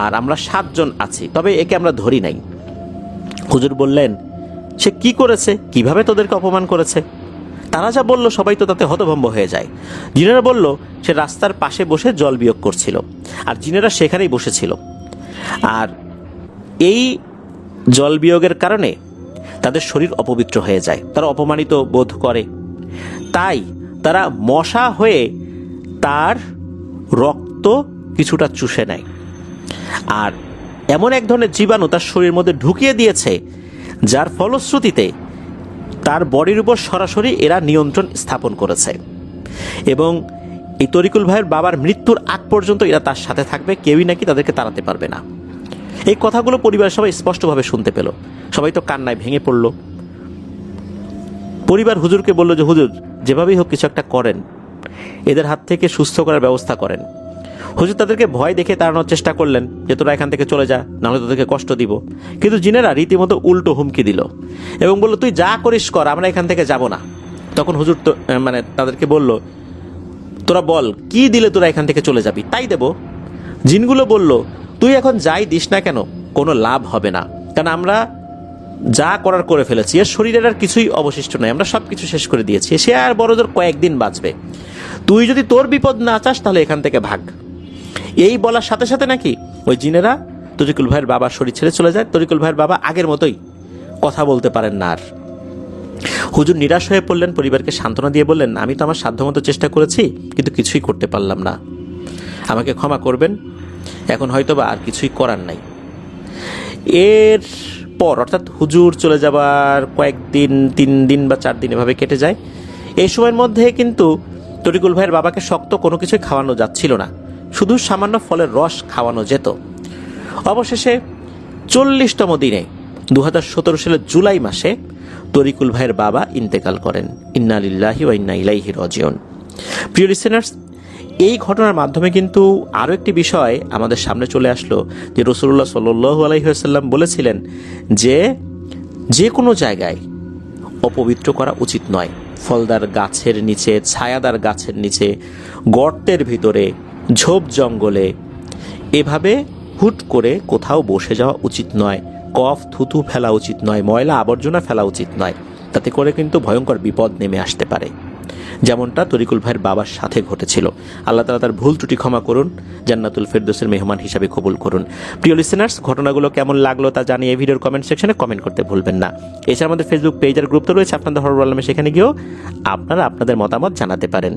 আর আমরা 7 জন আছি, তবে একে আমরা ধরি নাই। হুজুর বললেন, সে কি করেছে, কিভাবে তোদেরকে অপমান করেছে? তারা যা বলল সবাই তো তাতে হতভম্ব হয়ে যায়। জিনেরা বলল, সে রাস্তার পাশে বসে জল বিয়োগ করছিল, আর জিনেরা সেখানেই বসেছিল। আর এই জল বিয়োগের কারণে তাদের শরীর অপবিত্র হয়ে যায়, তারা অপমানিত বোধ করে, তাই তারা মশা হয়ে তার রক্ত কিছুটা চুষে নেয়। আর এমন এক ধরনের জীবাণু তার শরীরের মধ্যে ঢুকিয়ে দিয়েছে, যার ফলশ্রুতিতে তার বডির উপর সরাসরি এরা নিয়ন্ত্রণ স্থাপন করেছে। এবং এই তরিকুল ভাইয়ের বাবার মৃত্যুর আগ পর্যন্ত এরা তার সাথে থাকবে, কেউই নাকি তাদেরকে তাড়াতে পারবে না। এই কথাগুলো পরিবারের সবাই স্পষ্টভাবে শুনতে পেল। সবাই তো কান্নায় ভেঙে পড়ল। পরিবার হুজুরকে বলল যে হুজুর, যেভাবেই হোক কিছু একটা করেন, এদের হাত থেকে সুস্থ করার ব্যবস্থা করেন। হুজুর তাদেরকে ভয় দেখে তাড়ানোর চেষ্টা করলেন যে তোরা এখান থেকে চলে যা, নাহলে তোদেরকে কষ্ট দিব। কিন্তু জিনেরা রীতিমতো উল্টো হুমকি দিল এবং বলল, তুই যা করিস কর, আমরা এখান থেকে যাব না। তখন হুজুর তো তাদেরকে বলল, তোরা বল কি দিলে তোরা এখান থেকে চলে যাবি, তাই দেব। জিনগুলো বলল, তুই এখন যাই দিস না কেন, কোনো লাভ হবে না, কারণ আমরা যা করার করে ফেলেছি, এর শরীরের আর কিছুই অবশিষ্ট নাই, আমরা সব কিছু শেষ করে দিয়েছি, সে আর বড়জোর কয়েকদিন বাঁচবে, তুই যদি তোর বিপদ না চাস তাহলে এখান থেকে ভাগ। এই বলার সাথে সাথে নাকি ওই জিনেরা তরিকুল ভাইয়ের বাবার শরীর ছেড়ে চলে যায়। তরিকুল ভাইয়ের বাবা আগের মতোই কথা বলতে পারেন না আর। হুজুর নিরাশ হয়ে পড়লেন, পরিবারকে সান্ত্বনা দিয়ে বললেন, আমি তো আমার সাধ্যমতো চেষ্টা করেছি, কিন্তু কিছুই করতে পারলাম না, আমাকে ক্ষমা করবেন, এখন হয়তো বা আর কিছুই করার নাই। এর পর অর্থাৎ হুজুর চলে যাবার কয়েকদিন, 3 দিন বা 4 দিন এভাবে কেটে যায়। এই সময়ের মধ্যে কিন্তু তরিকুল ভাইয়ের বাবাকে শক্ত কোনো কিছুই খাওয়ানো যাচ্ছিল না, শুধু সামান্য ফলের রস খাওয়ানো যেত। অবশেষে 40তম দিনে 2017 সালের জুলাই মাসে তরিকুল ভাইয়ের বাবা ইন্তেকাল করেন। ইন্না লিল্লাহি ওয়া ইন্না ইলাইহি রাজিউন। প্রিয় লিসেনার্স, এই ঘটনার মাধ্যমে কিন্তু আরও একটি বিষয় আমাদের সামনে চলে আসলো যে রাসূলুল্লাহ সাল্লাল্লাহু আলাইহি ওয়াসাল্লাম বলেছিলেন যে কোনো জায়গায় অপবিত্র করা উচিত নয়। ফলদার গাছের নিচে, ছায়াদার গাছের নিচে, গর্তের ভিতরে, ঝোপ জঙ্গলে এভাবে হুট করে কোথাও বসে যাওয়া উচিত নয়। কফ থুতু ফেলা উচিত নয়, ময়লা আবর্জনা ফেলা উচিত নয়, তাতে করে কিন্তু ভয়ঙ্কর বিপদ নেমে আসতে পারে, যেমনটা তরিকুল ভাইয়ের বাবার সাথে ঘটেছিল। আল্লাহ তাআলা তার ভুল ত্রুটি ক্ষমা করুন, জান্নাতুল ফেরদৌসের মেহমান হিসাবে কবুল করুন। প্রিয় লিসেনার্স, ঘটনাগুলো কেমন লাগলো তা জানিয়ে এই ভিডিওর কমেন্ট সেকশনে কমেন্ট করতে ভুলবেন না। এছাড়া আমাদের ফেসবুক পেজ আর গ্রুপ তো রয়েছে আপনাদের হরর আলমে, সেখানে গিয়েও আপনারা আপনাদের মতামত জানাতে পারেন।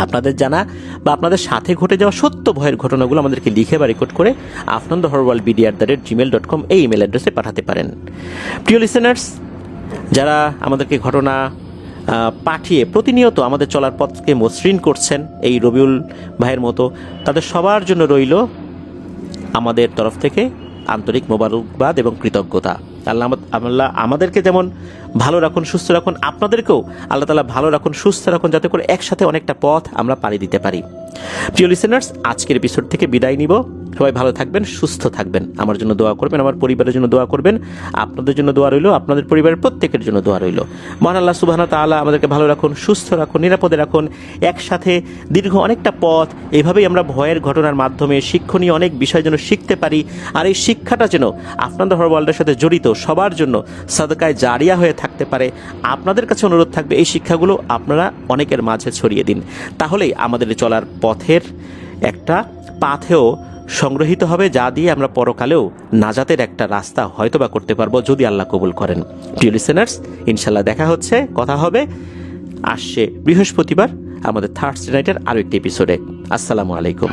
আপনাদের জানা বা আপনাদের সাথে ঘটে যাওয়া সত্য ভয়ের ঘটনাগুলো আমাদেরকে লিখে বা রেকর্ড করে afnandohorworldbd@gmail.com এই ইমেল অ্যাড্রেসে পাঠাতে পারেন। প্রিয় লিসেনার্স, যারা আমাদেরকে ঘটনা পাঠিয়ে প্রতিনিয়ত আমাদের চলার পথকে মসৃণ করছেন, এই রবিউল ভাইয়ের মতো, তাদের সবার জন্য রইল আমাদের তরফ থেকে আন্তরিক মোবারকবাদ এবং কৃতজ্ঞতা। আল্লাহ আমাদেরকে যেমন ভালো রাখুন, সুস্থ রাখুন, আপনাদেরকেও আল্লাহ তাআলা ভালো রাখুন, সুস্থ রাখুন, যাতে করে একসাথে অনেকটা পথ আমরা পাড়ি দিতে পারি। প্রিয় লিসেনার্স, আজকের এপিসোড থেকে বিদায় নিব। সবাই ভালো থাকবেন, সুস্থ থাকবেন, আমার জন্য দোয়া করবেন, আমার পরিবারের জন্য দোয়া করবেন, আপনাদের জন্য দোয়া রইল, আপনাদের পরিবারের প্রত্যেকের জন্য দোয়া রইল। মহান আল্লাহ সুবহানাহু ওয়া তাআলা আমাদেরকে ভালো রাখুন, সুস্থ রাখুন, নিরাপদে রাখুন, একসাথে দীর্ঘ অনেকটা পথ এইভাবেই আমরা ভয়ের ঘটনার মাধ্যমে শিক্ষণীয় অনেক বিষয় যেন শিখতে পারি, আর এই শিক্ষাটা যেন আপনাদের হরর ওয়ার্ল্ডের সাথে জড়িত সবার জন্য সাদকায়ে জারিয়া হয়ে থাকতে পারে। আপনাদের কাছে অনুরোধ থাকবে, এই শিক্ষাগুলো আপনারা অনেকের মাঝে ছড়িয়ে দিন, তাহলেই আমাদের চলার পথের একটা পাথেও সংগ্রহীত হবে, যা দিয়ে আমরা পরকালেও নাজাতের একটা রাস্তা হয়তোবা করতে পারবো, যদি আল্লাহ কবুল করেন। প্রিয় লিসেনার্স, ইনশাল্লাহ দেখা হচ্ছে, কথা হবে আসছে বৃহস্পতিবার আমাদের থার্সডে নাইটের আরও একটি এপিসোডে। আসসালামু আলাইকুম।